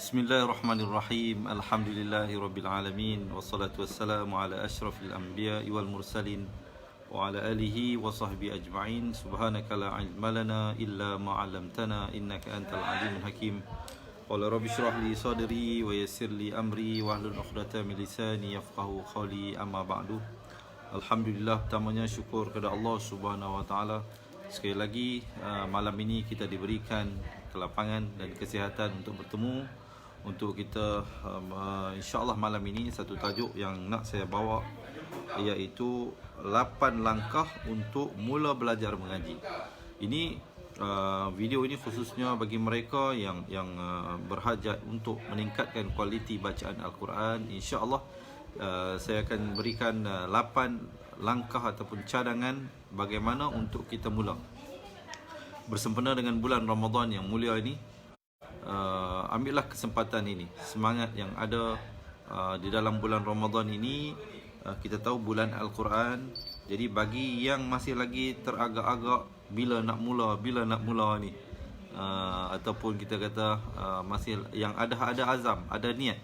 Bismillahirrahmanirrahim. Alhamdulillahirabbil alamin wassalatu wassalamu ala asyrafil anbiya'i wal mursalin wa ala alihi wa sahbihi ajma'in. Subhanaka la ilma lana illa ma 'allamtana innaka antal alimul hakim. Qala rabbi shrah li sadri wa yassir li amri wahlul 'uqdatam min lisani yafqahu qawli. Amma ba'du. Alhamdulillah, pertamanya syukur kepada Allah Subhanahu wa taala. Sekali lagi malam ini kita diberikan kelapangan dan kesihatan untuk bertemu, untuk kita insya-Allah malam ini satu tajuk yang nak saya bawa, iaitu 8 langkah untuk mula belajar mengaji. Ini video ini khususnya bagi mereka yang berhajat untuk meningkatkan kualiti bacaan Al-Quran. Insya-Allah saya akan berikan 8 langkah ataupun cadangan bagaimana untuk kita mula. Bersempena dengan bulan Ramadan yang mulia ini, ambillah kesempatan ini, semangat yang ada di dalam bulan Ramadan ini. Kita tahu bulan Al-Quran. Jadi bagi yang masih lagi teragak-agak bila nak mula ni, ataupun kita kata masih yang ada azam, ada niat,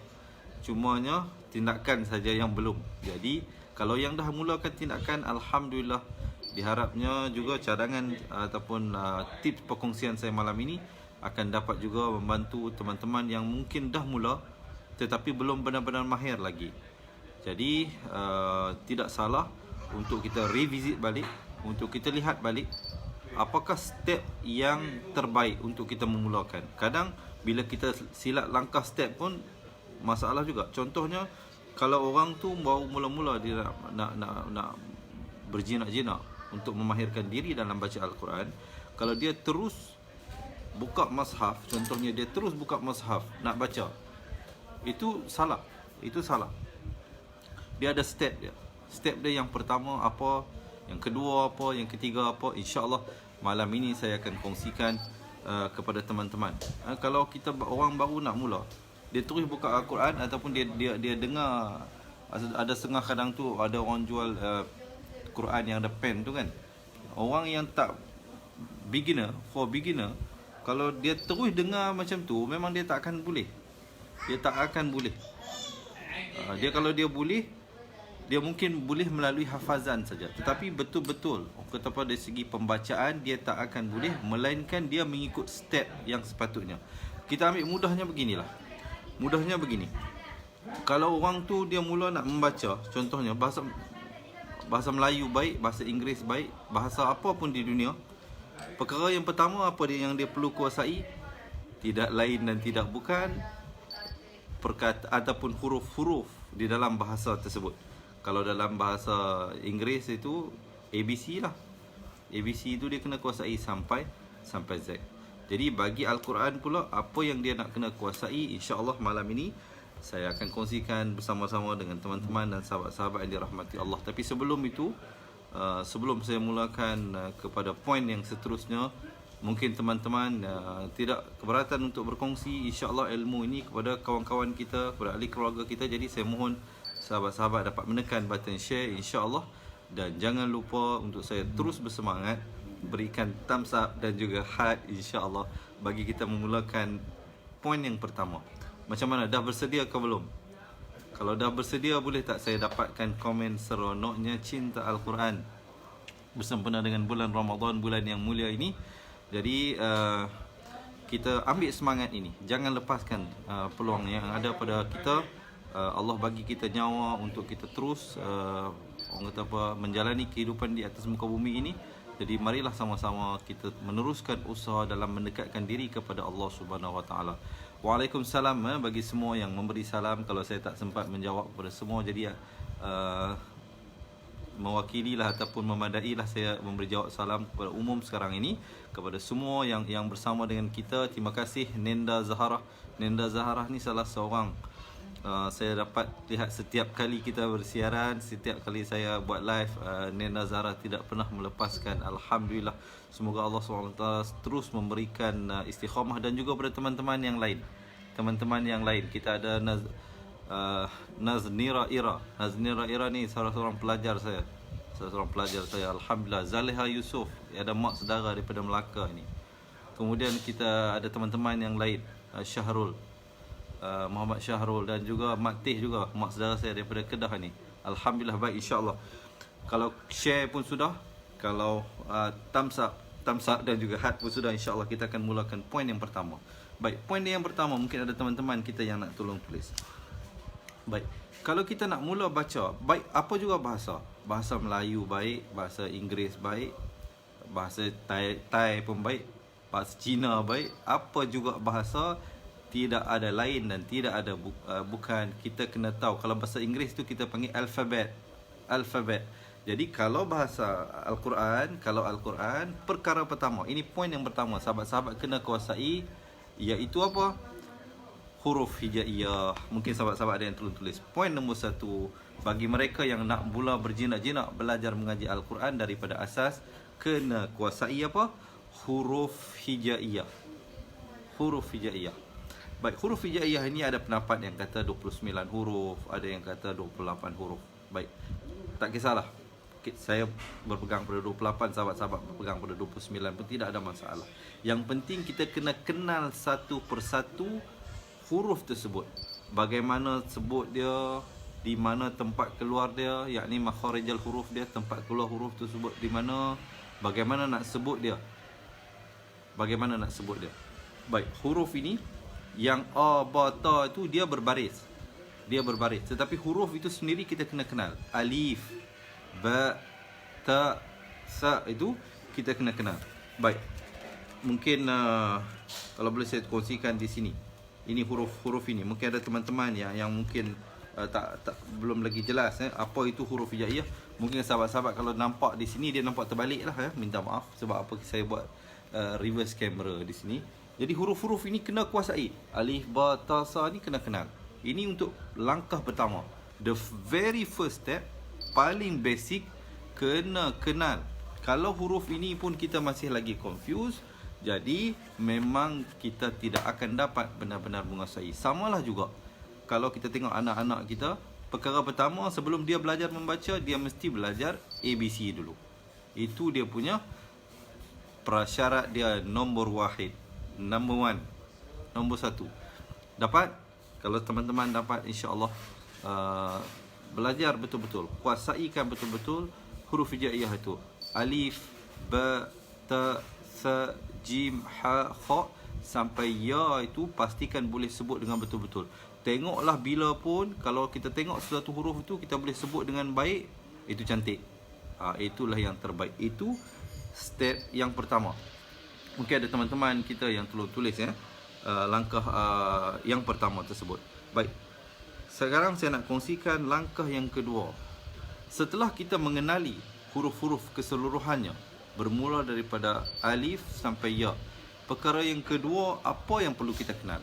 cumanya tindakan saja yang belum. Jadi kalau yang dah mulakan tindakan, alhamdulillah, diharapnya juga cadangan ataupun tips perkongsian saya malam ini akan dapat juga membantu teman-teman yang mungkin dah mula tetapi belum benar-benar mahir lagi. Jadi tidak salah untuk kita revisit balik, untuk kita lihat balik apakah step yang terbaik untuk kita memulakan. Kadang bila kita silap langkah step pun masalah juga. Contohnya, kalau orang tu baru mula-mula dia nak berjinak-jinak untuk memahirkan diri dalam baca Al-Quran, kalau dia terus buka mushaf, contohnya dia terus buka mushaf nak baca, itu salah. Dia ada step dia. Step dia yang pertama apa, yang kedua apa, yang ketiga apa. InsyaAllah malam ini saya akan kongsikan kepada teman-teman. Kalau kita orang baru nak mula, dia terus buka Al-Quran ataupun dia dengar, ada setengah kadang tu ada orang jual Quran yang ada pen tu kan. Orang yang tak beginner, kalau dia terus dengar macam tu, memang dia tak akan boleh. Dia kalau dia boleh, dia mungkin boleh melalui hafazan saja, tetapi betul-betul kata dari segi pembacaan dia tak akan boleh, melainkan dia mengikut step yang sepatutnya. Kita ambil mudahnya begini. Kalau orang tu dia mula nak membaca, contohnya bahasa Melayu baik, bahasa Inggeris baik, bahasa apa pun di dunia, perkara yang pertama apa yang dia perlu kuasai, tidak lain dan tidak bukan ataupun huruf-huruf di dalam bahasa tersebut. Kalau dalam bahasa Inggeris itu ABC lah. ABC itu dia kena kuasai sampai Z. Jadi bagi Al-Quran pula, apa yang dia nak kena kuasai, insya-Allah malam ini saya akan kongsikan bersama-sama dengan teman-teman dan sahabat-sahabat yang dirahmati Allah. Tapi sebelum itu, sebelum saya mulakan kepada poin yang seterusnya, mungkin teman-teman tidak keberatan untuk berkongsi insya-Allah ilmu ini kepada kawan-kawan kita, kepada ahli keluarga kita. Jadi saya mohon sahabat-sahabat dapat menekan button share insya-Allah, dan jangan lupa untuk saya terus bersemangat, berikan thumbs up dan juga heart insya-Allah bagi kita memulakan poin yang pertama. Macam mana, dah bersedia ke belum? Kalau dah bersedia, boleh tak saya dapatkan komen seronoknya cinta Al-Quran bersempena dengan bulan Ramadan, bulan yang mulia ini. Jadi kita ambil semangat ini, jangan lepaskan peluang yang ada pada kita. Allah bagi kita nyawa untuk kita terus orang kata apa, menjalani kehidupan di atas muka bumi ini. Jadi marilah sama-sama kita meneruskan usaha dalam mendekatkan diri kepada Allah Subhanahu Wa Taala. Waalaikumsalam bagi semua yang memberi salam. Kalau saya tak sempat menjawab kepada semua, jadi mewakililah ataupun memadailah saya memberi jawab salam kepada umum sekarang ini, kepada semua yang bersama dengan kita. Terima kasih Nenda Zahara. Nenda Zahara ni salah seorang saya dapat lihat setiap kali kita bersiaran, setiap kali saya buat live, Nenda Zahara tidak pernah melepaskan. Alhamdulillah, semoga Allah SWT terus memberikan istiqamah, dan juga pada teman-teman yang lain. Kita ada Naznira Ira ni salah seorang pelajar saya. Alhamdulillah. Zaleha Yusof, ada mak saudara daripada Melaka ini. Kemudian kita ada teman-teman yang lain, Syahrul, Muhammad Syahrul dan juga Mak Teh juga, mak saudara saya daripada Kedah ni. Alhamdulillah baik, insya-Allah. Kalau share pun sudah, kalau thumbs up dan juga heart pun sudah, insya-Allah kita akan mulakan poin yang pertama. Baik, poin yang pertama mungkin ada teman-teman kita yang nak tolong tulis. Baik, kalau kita nak mula baca, baik apa juga bahasa, bahasa Melayu baik, bahasa Inggeris baik, bahasa Thai pun baik, bahasa Cina baik, apa juga bahasa, tidak ada lain dan tidak ada bukan. Kita kena tahu, kalau bahasa Inggeris tu kita panggil alfabet. Jadi kalau bahasa Al-Quran, perkara pertama, ini poin yang pertama sahabat-sahabat kena kuasai, iaitu apa? Huruf hijaiyah. Mungkin sahabat-sahabat ada yang tulis. Poin nombor 1, bagi mereka yang nak mula berjinak-jinak belajar mengaji Al-Quran daripada asas, kena kuasai apa? Huruf hijaiyah. Huruf hijaiyah. Baik, huruf hijaiyah ini ada pendapat yang kata 29 huruf, ada yang kata 28 huruf. Baik, tak kisahlah. Saya berpegang pada 28, sahabat-sahabat berpegang pada 29 pun tidak ada masalah. Yang penting kita kena kenal satu persatu huruf tersebut. Bagaimana sebut dia, di mana tempat keluar dia, yakni makharijal huruf dia, tempat keluar huruf tersebut di mana, bagaimana nak sebut dia. Baik, huruf ini yang a, ba, ta itu dia berbaris. Tetapi huruf itu sendiri kita kena kenal. Alif, ba, ta, sa itu kita kena kenal. Baik, mungkin kalau boleh saya kongsikan di sini. Ini huruf-huruf ini. Mungkin ada teman-teman yang mungkin belum lagi jelas apa itu huruf hijaiyah. Mungkin sahabat-sahabat kalau nampak di sini dia nampak terbalik lah minta maaf sebab apa saya buat reverse camera di sini. Jadi huruf-huruf ini kena kuasai. Alif, ba, ta, sa ni kena kenal. Ini untuk langkah pertama. The very first step, paling basic, kena kenal. Kalau huruf ini pun kita masih lagi confused, jadi memang kita tidak akan dapat benar-benar menguasai. Samalah juga kalau kita tengok anak-anak kita, perkara pertama sebelum dia belajar membaca, dia mesti belajar ABC dulu. Itu dia punya prasyarat dia, number 1. Nombor 1. Dapat? Kalau teman-teman dapat, insya-Allah belajar betul-betul, kuasaikan betul-betul huruf hijaiyah itu. Alif, ba, ta, sa, jim, ha, kha sampai ya itu pastikan boleh sebut dengan betul-betul. Tengoklah bila pun kalau kita tengok sesuatu huruf itu kita boleh sebut dengan baik, itu cantik. Itulah yang terbaik. Itu step yang pertama. Mungkin ada teman-teman kita yang tulis langkah yang pertama tersebut. Baik. Sekarang saya nak kongsikan langkah yang kedua. Setelah kita mengenali huruf-huruf keseluruhannya, bermula daripada alif sampai ya, perkara yang kedua, apa yang perlu kita kenal?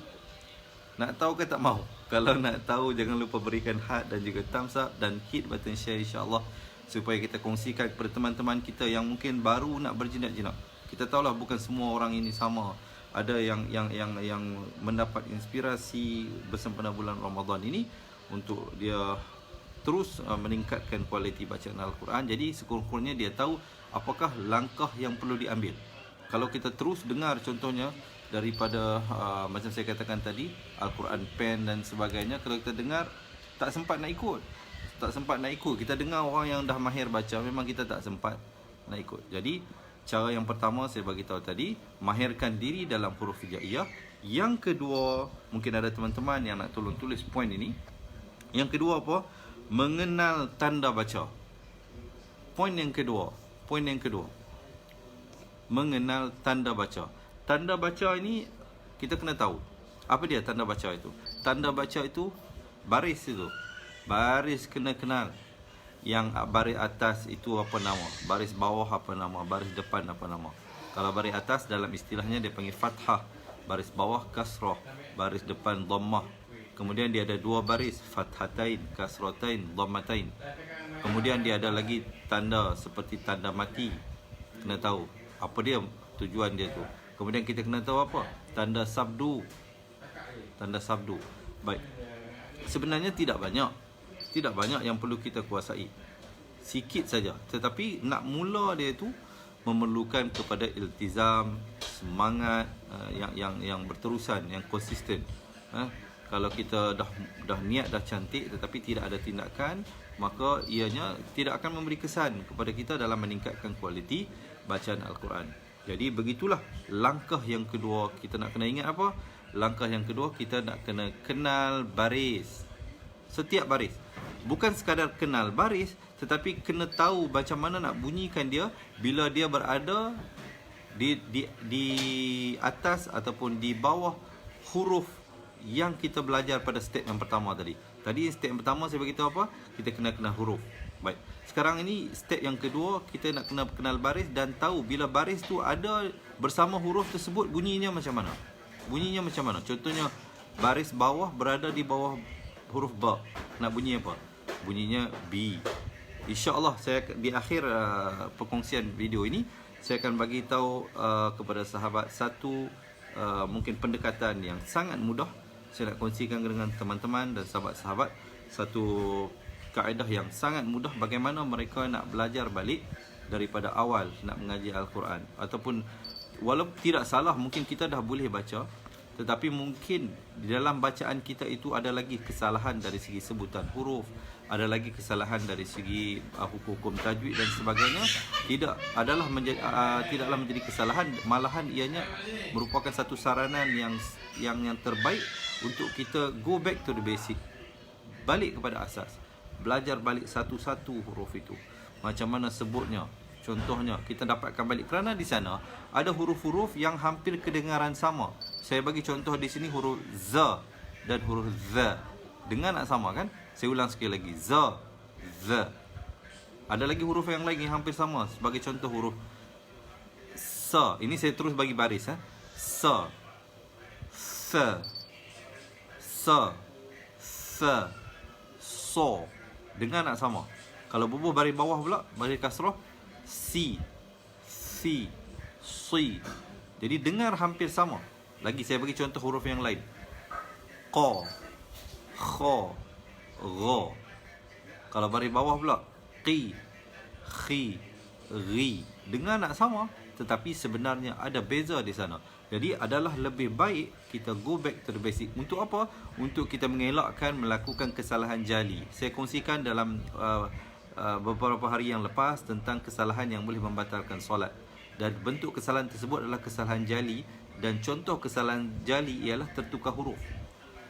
Nak tahu ke tak mahu? Kalau nak tahu, jangan lupa berikan heart dan juga thumbs up dan hit button share, insya-Allah, supaya kita kongsikan kepada teman-teman kita yang mungkin baru nak berjinak-jinak. Kita tahulah bukan semua orang ini sama. Ada yang mendapat inspirasi bersempena bulan Ramadan ini untuk dia terus meningkatkan kualiti bacaan Al-Quran. Jadi sekurang-kurangnya dia tahu apakah langkah yang perlu diambil. Kalau kita terus dengar contohnya daripada macam saya katakan tadi, Al-Quran pen dan sebagainya, kalau kita dengar tak sempat nak ikut. Kita dengar orang yang dah mahir baca, memang kita tak sempat nak ikut. Jadi cara yang pertama saya bagi tahu tadi, mahirkan diri dalam huruf hijaiyah. Yang kedua, mungkin ada teman-teman yang nak tolong tulis poin ini. Yang kedua apa? Mengenal tanda baca. Poin yang kedua. Mengenal tanda baca. Tanda baca ini kita kena tahu. Apa dia tanda baca itu? Tanda baca itu baris itu. Baris kena kenal. Yang baris atas itu apa nama, baris bawah apa nama, baris depan apa nama. Kalau baris atas dalam istilahnya dia panggil fathah, baris bawah kasrah, baris depan dhammah. Kemudian dia ada dua baris, fathatain, kasratain, dhammatain. Kemudian dia ada lagi tanda seperti tanda mati. Kena tahu apa dia, tujuan dia tu. Kemudian kita kena tahu apa? Tanda sabdu. Baik. Sebenarnya tidak banyak yang perlu kita kuasai. Sikit saja. Tetapi nak mula dia tu memerlukan kepada iltizam, semangat yang berterusan, yang konsisten. Kalau kita dah niat dah cantik tetapi tidak ada tindakan, maka ianya tidak akan memberi kesan kepada kita dalam meningkatkan kualiti bacaan Al-Quran. Jadi begitulah langkah yang kedua. Kita nak kena ingat apa? Langkah yang kedua, kita nak kena kenal baris. Setiap baris. Bukan sekadar kenal baris, tetapi kena tahu macam mana nak bunyikan dia bila dia berada di atas ataupun di bawah huruf yang kita belajar pada step yang pertama tadi. Tadi step yang pertama saya beritahu apa? Kita kena kenal huruf. Baik. Sekarang ini step yang kedua, kita nak kena kenal baris dan tahu bila baris tu ada bersama huruf tersebut bunyinya macam mana. Bunyinya macam mana? Contohnya baris bawah berada di bawah huruf ba. Nak bunyi apa? Bunyinya B. InsyaAllah saya di akhir perkongsian video ini saya akan bagi tahu kepada sahabat satu mungkin pendekatan yang sangat mudah. Saya nak kongsikan dengan teman-teman dan sahabat-sahabat satu kaedah yang sangat mudah bagaimana mereka nak belajar balik daripada awal nak mengaji Al-Quran. Ataupun walaupun tidak salah, mungkin kita dah boleh baca, tetapi mungkin di dalam bacaan kita itu ada lagi kesalahan dari segi sebutan huruf, ada lagi kesalahan dari segi hukum-hukum tajwid dan sebagainya. Tidaklah menjadi kesalahan, malahan ianya merupakan satu saranan yang terbaik untuk kita go back to the basic, balik kepada asas, belajar balik satu-satu huruf itu, macam mana sebutnya. Contohnya kita dapatkan balik kerana di sana ada huruf-huruf yang hampir kedengaran sama. Saya bagi contoh di sini huruf Z dan huruf Z. Dengar nak sama kan? Saya ulang sekali lagi. Z, Z. Ada lagi huruf yang lain yang hampir sama. Sebagai contoh huruf S. Ini saya terus bagi baris. S, S, S, S, So. Dengar nak sama. Kalau bubuh baris bawah pula, baris kasrah, Si, Si, Si. Jadi dengar hampir sama. Lagi saya bagi contoh huruf yang lain. Qa, Kha, Gha. Kalau baris bawah pula, Qi, Khi, Ri. Dengar nak sama, tetapi sebenarnya ada beza di sana. Jadi adalah lebih baik kita go back to the basic. Untuk apa? Untuk kita mengelakkan melakukan kesalahan jali. Saya kongsikan dalam beberapa hari yang lepas tentang kesalahan yang boleh membatalkan solat. Dan bentuk kesalahan tersebut adalah kesalahan jali. Dan contoh kesalahan jali ialah tertukar huruf.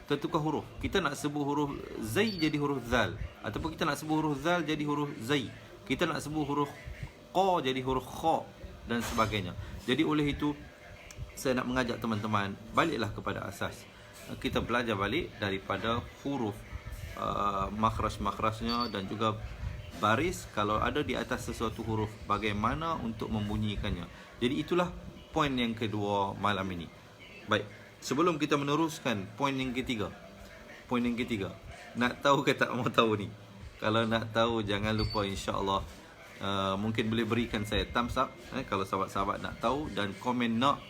Tertukar huruf. Kita nak sebut huruf Zai jadi huruf Zal. Ataupun kita nak sebut huruf Zal jadi huruf Zai. Kita nak sebut huruf Qa jadi huruf Kha dan sebagainya. Jadi oleh itu saya nak mengajak teman-teman baliklah kepada asas. Kita belajar balik daripada huruf, makhraj-makhrajnya dan juga baris kalau ada di atas sesuatu huruf, bagaimana untuk membunyikannya. Jadi itulah poin yang kedua malam ini. Baik, sebelum kita meneruskan poin yang ketiga. Poin yang ketiga, nak tahu ke tak mau tahu ni? Kalau nak tahu jangan lupa insya-Allah mungkin boleh berikan saya thumbs up kalau sahabat-sahabat nak tahu, dan komen nak.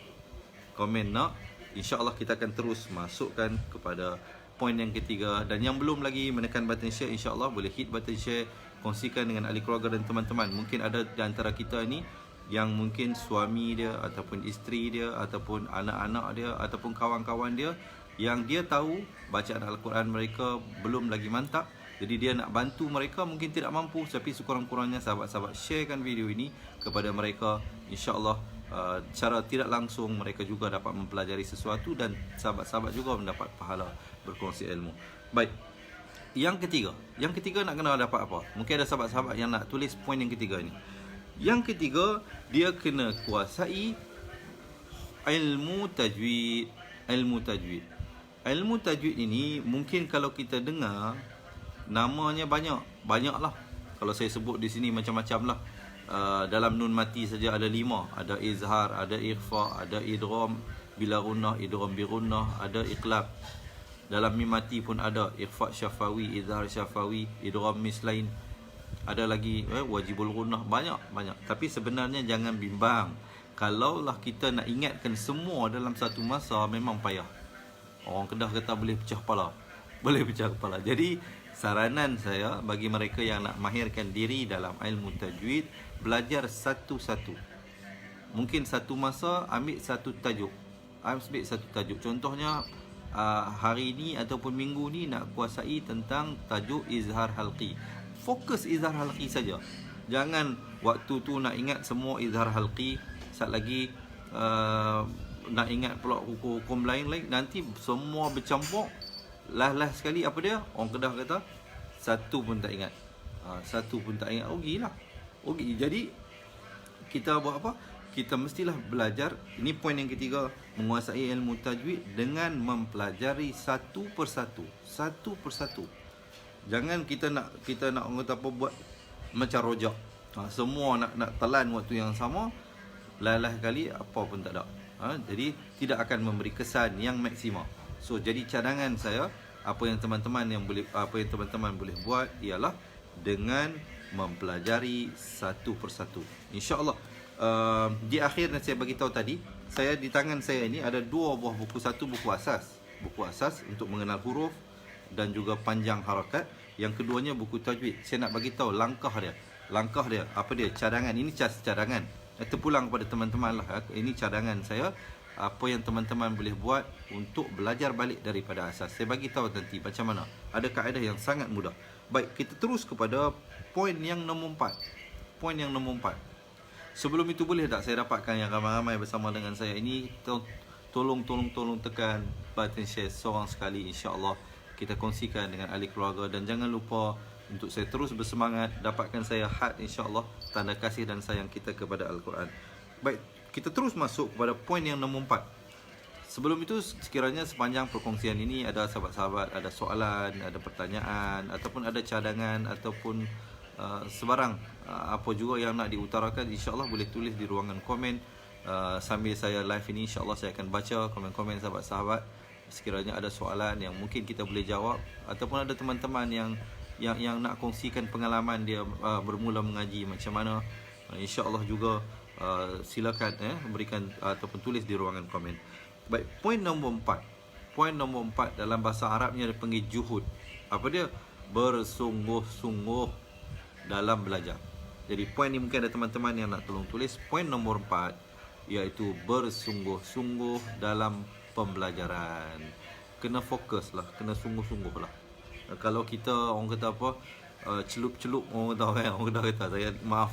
InsyaAllah kita akan terus masukkan kepada poin yang ketiga. Dan yang belum lagi menekan button share, insyaAllah boleh hit button share, kongsikan dengan ahli keluarga dan teman-teman. Mungkin ada di antara kita ni yang mungkin suami dia ataupun isteri dia ataupun anak-anak dia ataupun kawan-kawan dia yang dia tahu bacaan Al-Quran mereka belum lagi mantap. Jadi dia nak bantu mereka, mungkin tidak mampu, tapi sekurang-kurangnya sahabat-sahabat sharekan video ini kepada mereka. InsyaAllah secara tidak langsung mereka juga dapat mempelajari sesuatu dan sahabat-sahabat juga mendapat pahala berkongsi ilmu. Baik, yang ketiga nak kena dapat apa? Mungkin ada sahabat-sahabat yang nak tulis poin yang ketiga ni. Yang ketiga, dia kena kuasai ilmu tajwid. Ilmu tajwid ini mungkin kalau kita dengar namanya banyaklah. Kalau saya sebut di sini macam-macam lah. Dalam nun mati saja ada 5. Ada izhar, ada ikhfa, ada idgham bila gunnah, idgham bi gunnah, ada iqlab. Dalam mim mati pun ada ikhfa syafawi, izhar syafawi, idgham mislain. Ada lagi wajibul gunnah, banyak. Tapi sebenarnya jangan bimbang. Kalaulah kita nak ingatkan semua dalam satu masa, memang payah. Orang Kedah kata boleh pecah kepala. Jadi saranan saya bagi mereka yang nak mahirkan diri dalam ilmu tajwid, belajar satu-satu. Mungkin satu masa ambil satu tajuk. Contohnya hari ini ataupun minggu ni nak kuasai tentang tajuk izhar halqi. Fokus izhar halqi saja. Jangan waktu tu nak ingat semua izhar halqi, sat lagi nak ingat pula hukum-hukum lain-lain, nanti semua bercampur. Lah sekali apa dia? Orang Kedah kata satu pun tak ingat. Satu pun tak ingat. Rugilah. Rugi. Jadi kita buat apa? Kita mestilah belajar. Ini poin yang ketiga, menguasai ilmu tajwid dengan mempelajari satu persatu. Satu persatu. Jangan kita nak orang kata apa, buat macam rojak. Semua nak telan waktu yang sama, lalah kali apa pun tak ada. Jadi tidak akan memberi kesan yang maksimal. So jadi cadangan saya, apa yang teman-teman boleh buat ialah dengan mempelajari satu persatu. InsyaAllah di akhir yang saya bagi tahu tadi, saya di tangan saya ini ada 2 buah buku. Satu buku asas untuk mengenal huruf dan juga panjang harakat. Yang keduanya buku tajwid. Saya nak bagi tahu langkah dia. Apa dia? Cadangan. Ini cadangan. Terpulang kepada teman-teman lah. Ini cadangan saya. Apa yang teman-teman boleh buat untuk belajar balik daripada asas. Saya bagi tahu nanti macam mana. Ada kaedah yang sangat mudah. Baik, kita terus kepada poin yang nombor 4. Poin yang nombor 4. Sebelum itu boleh tak saya dapatkan yang ramai-ramai bersama dengan saya ini, tolong tekan button share seorang sekali, insya-Allah kita kongsikan dengan ahli keluarga. Dan jangan lupa untuk saya terus bersemangat, dapatkan saya heart, insya-Allah, tanda kasih dan sayang kita kepada Al-Quran. Baik, kita terus masuk kepada poin yang nombor 4. Sebelum itu, sekiranya sepanjang perkongsian ini ada sahabat-sahabat ada soalan, ada pertanyaan, ataupun ada cadangan, ataupun sebarang apa juga yang nak diutarakan, insya-Allah boleh tulis di ruangan komen. Sambil saya live ini, insya-Allah saya akan baca komen-komen sahabat-sahabat. Sekiranya ada soalan yang mungkin kita boleh jawab, ataupun ada teman-teman yang nak kongsikan pengalaman dia bermula mengaji macam mana, insya-Allah juga silakan berikan ataupun tulis di ruangan komen. Baik, poin nombor 4. Poin nombor 4 dalam bahasa Arabnya dipanggil juhud. Apa dia? Bersungguh-sungguh dalam belajar. Jadi poin ni mungkin ada teman-teman yang nak tolong tulis. Poin nombor 4 iaitu bersungguh-sungguh dalam pembelajaran. Kena fokus lah, kena sungguh-sungguh lah. Kalau kita orang kata apa, celup-celup, orang tahu kan, orang Kedah kata,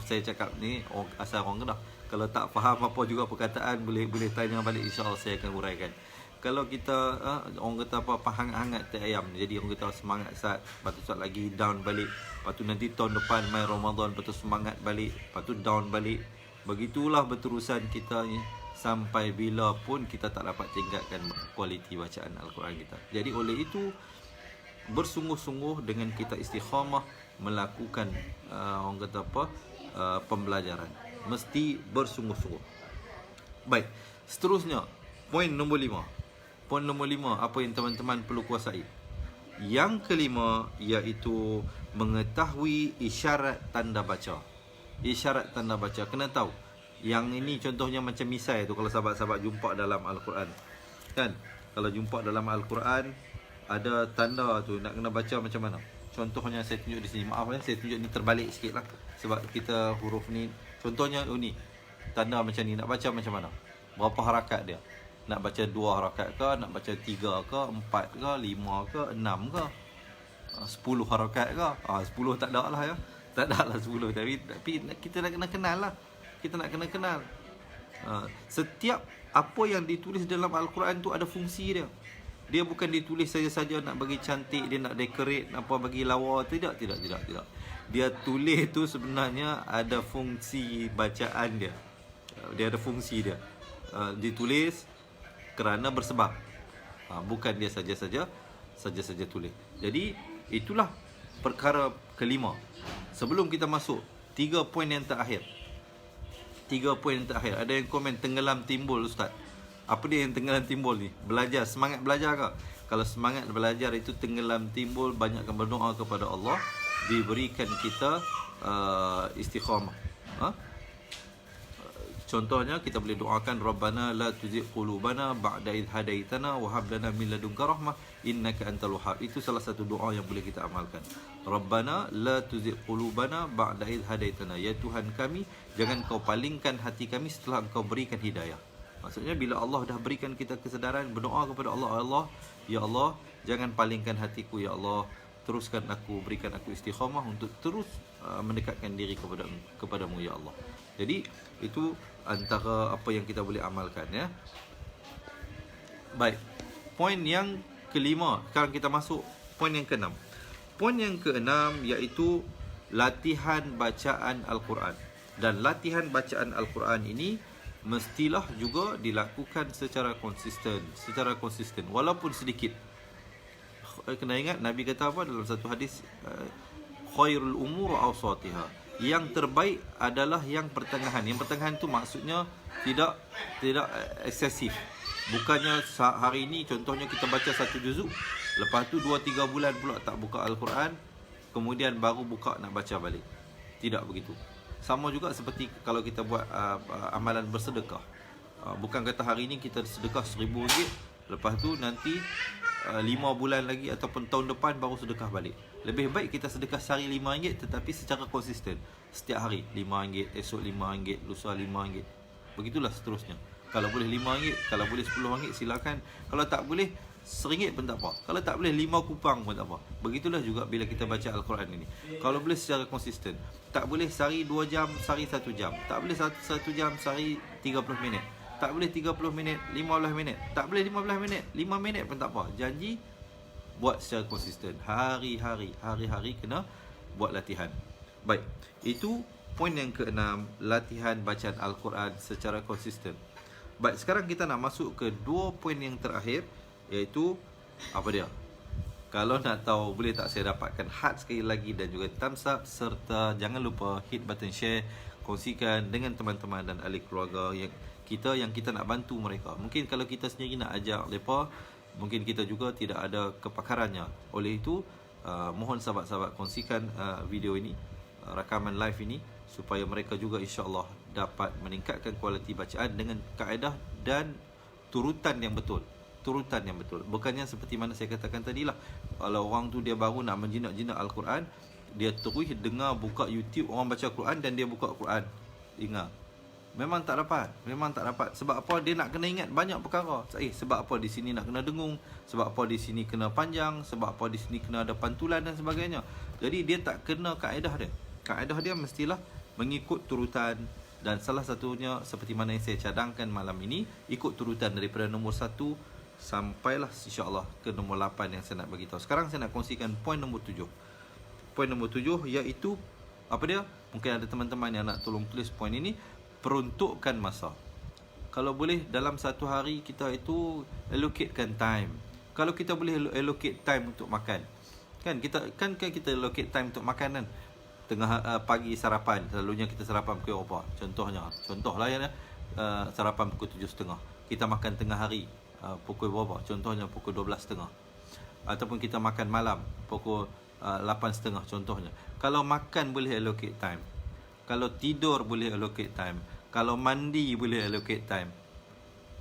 saya cakap ni asal orang Kedah. Kalau tak faham apa juga perkataan, boleh tanya balik, insya-Allah saya akan uraikan. Kalau kita orang kata apa, hangat-hangat teh ayam. Jadi orang kata semangat sat, lepas tu sat lagi down balik. Lepas tu nanti tahun depan mai Ramadan, lepas tu semangat balik, lepas tu down balik. Begitulah berterusan kita ni sampai bila pun kita tak dapat tingkatkan kualiti bacaan Al-Quran kita. Jadi oleh itu bersungguh-sungguh dengan kita istiqamah melakukan orang kata apa, pembelajaran. Mesti bersungguh-sungguh. Baik, seterusnya poin nombor 5. Poin nombor 5, apa yang teman-teman perlu kuasai. Yang kelima iaitu mengetahui isyarat tanda baca. Isyarat tanda baca kena tahu. Yang ini contohnya macam misai tu, kalau sahabat-sahabat jumpa dalam Al-Quran, kan? Kalau jumpa dalam Al-Quran ada tanda tu, nak kena baca macam mana? Contohnya saya tunjuk di sini. Maaf saya tunjuk ni terbalik sikit lah, sebab kita huruf ni. Contohnya ni tanda macam ni, nak baca macam mana? Berapa harakat dia? Nak baca 2 harakat ke? Nak baca 3 ke? 4 ke? 5 ke? 6 ke? 10 harakat ke? 10 tak ada lah ya. Tak ada lah 10. Tapi kita nak kena kenal lah. Kita nak kena kenal. Setiap apa yang ditulis dalam Al-Quran tu ada fungsi dia. Dia bukan ditulis saja-saja nak bagi cantik, dia nak decorate, apa bagi lawa. Tidak. Dia tulis tu sebenarnya ada fungsi bacaan dia. Dia ada fungsi dia. Ditulis kerana bersebab. Bukan dia saja-saja tulis. Jadi itulah perkara kelima. Sebelum kita masuk 3 poin yang terakhir. 3 poin yang terakhir. Ada yang komen tenggelam timbul, Ustaz. Apa dia yang tenggelam timbul ni? Belajar, semangat belajar ke? Kalau semangat belajar itu tenggelam timbul, banyakkan berdoa kepada Allah, diberikan kita istiqamah. Contohnya kita boleh doakan Rabbana la tuzigh qulubana ba'da idh hadaitana wa hab lana min ladunka rahmah innaka antal wahhab. Itu salah satu doa yang boleh kita amalkan. Rabbana la tuzigh qulubana ba'da idh hadaitana. Ya Tuhan kami, jangan kau palingkan hati kami setelah engkau berikan hidayah. Maksudnya bila Allah dah berikan kita kesedaran, berdoa kepada Allah, Allah Ya Allah, jangan palingkan hatiku ya Allah. Teruskan aku, berikan aku istiqamah untuk terus mendekatkan diri kepadamu ya Allah. Jadi itu antara apa yang kita boleh amalkan ya. Baik. Poin yang kelima, sekarang kita masuk poin yang keenam. Poin yang keenam iaitu latihan bacaan Al-Quran. Dan latihan bacaan Al-Quran ini mestilah juga dilakukan secara konsisten walaupun sedikit. Kena ingat Nabi kata apa dalam satu hadis, khairul umur awsatiha, yang terbaik adalah yang pertengahan. Yang pertengahan tu maksudnya tidak eksesif. Bukannya hari ini contohnya kita baca satu juzuk, lepas tu 2-3 bulan pula tak buka Al-Quran, kemudian baru buka nak baca balik. Tidak begitu. Sama juga seperti kalau kita buat amalan bersedekah. Bukan kata hari ini kita sedekah RM1,000, lepas tu nanti 5 bulan lagi ataupun tahun depan baru sedekah balik. Lebih baik kita sedekah sehari RM5 tetapi secara konsisten. Setiap hari RM5, esok RM5, lusa RM5. Begitulah seterusnya. Kalau boleh RM5, kalau boleh RM10 silakan. Kalau tak boleh RM1 pun tak apa. Kalau tak boleh 5 kupang pun tak apa. Begitulah juga bila kita baca Al-Quran ini. Kalau boleh secara konsisten. Tak boleh sehari 2 jam, sehari 1 jam. Tak boleh 1 jam, sehari 30 minit. Tak boleh 30 minit, 15 minit. Tak boleh 15 minit, 5 minit pun tak apa. Janji buat secara konsisten. Hari-hari kena buat latihan. Baik, itu poin yang keenam, latihan bacaan Al-Quran secara konsisten. Baik, sekarang kita nak masuk ke 2 poin yang terakhir, iaitu apa dia? Kalau nak tahu, boleh tak saya dapatkan heart sekali lagi dan juga thumbs up, serta jangan lupa hit button share, kongsikan dengan teman-teman dan ahli keluarga yang kita nak bantu mereka. Mungkin kalau kita sendiri nak ajak mereka, mungkin kita juga tidak ada kepakarannya. Oleh itu, mohon sahabat-sahabat kongsikan video ini, rakaman live ini, supaya mereka juga insya-Allah dapat meningkatkan kualiti bacaan dengan kaedah dan turutan yang betul. Bukannya seperti mana saya katakan tadilah, kalau orang tu dia baru nak menjinak-jinak Al-Quran, dia terus dengar buka YouTube orang baca Quran dan dia buka Quran. Ingat, memang tak dapat. Sebab apa? Dia nak kena ingat banyak perkara. Sebab apa di sini nak kena dengung, sebab apa di sini kena panjang, sebab apa di sini kena ada pantulan dan sebagainya. Jadi dia tak kena kaedah dia. Kaedah dia mestilah mengikut turutan. Dan salah satunya seperti mana yang saya cadangkan malam ini, ikut turutan daripada nombor 1 sampailah insya-Allah ke nombor 8 yang saya nak bagi tahu. Sekarang saya nak kongsikan poin nombor 7. Poin nombor 7 iaitu apa dia? Mungkin ada teman-teman yang nak tolong tulis poin ini. Peruntukkan masa. Kalau boleh dalam satu hari kita itu allocatekan time. Kalau kita boleh allocate time untuk makan, kan kita allocate time untuk makan kan. Tengah pagi sarapan, selalunya kita sarapan pukul apa? Contohlah ya, sarapan pukul 7.30. Kita makan tengah hari pukul berapa? Contohnya pukul 12.30. Ataupun kita makan malam pukul 8.30 contohnya. Kalau makan boleh allocate time. Kalau tidur boleh allocate time. Kalau mandi boleh allocate time.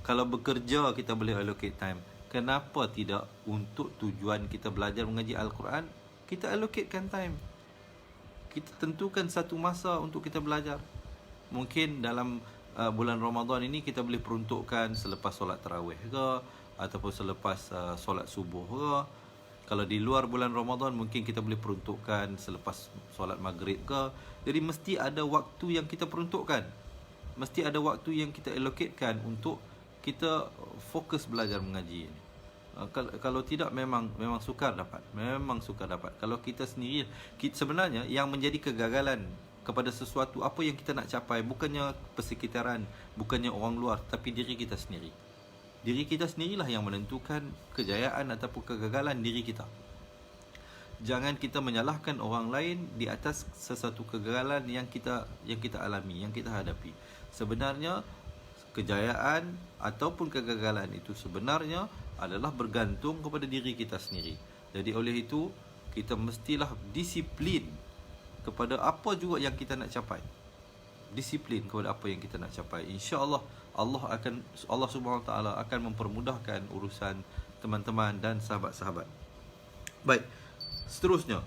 Kalau bekerja kita boleh allocate time. Kenapa tidak untuk tujuan kita belajar mengaji Al-Quran, kita allocatekan time. Kita tentukan satu masa untuk kita belajar. Mungkin dalam bulan Ramadan ini kita boleh peruntukkan selepas solat tarawih ke, ataupun selepas solat subuh ke. Kalau di luar bulan Ramadan mungkin kita boleh peruntukkan selepas solat maghrib ke. Jadi mesti ada waktu yang kita peruntukkan. Mesti ada waktu yang kita allocatekan untuk kita fokus belajar mengaji ini. Kalau tidak memang sukar dapat. Kalau kita sendiri, sebenarnya yang menjadi kegagalan kepada sesuatu apa yang kita nak capai bukannya persekitaran, bukannya orang luar, tapi diri kita sendiri. Diri kita sendirilah yang menentukan kejayaan ataupun kegagalan diri kita. Jangan kita menyalahkan orang lain di atas sesuatu kegagalan yang kita alami, yang kita hadapi. Sebenarnya kejayaan ataupun kegagalan itu sebenarnya adalah bergantung kepada diri kita sendiri. Jadi oleh itu kita mestilah disiplin kepada apa juga yang kita nak capai. Disiplin kepada apa yang kita nak capai. Insya-Allah Allah Subhanahu Wa Taala akan mempermudahkan urusan teman-teman dan sahabat-sahabat. Baik, seterusnya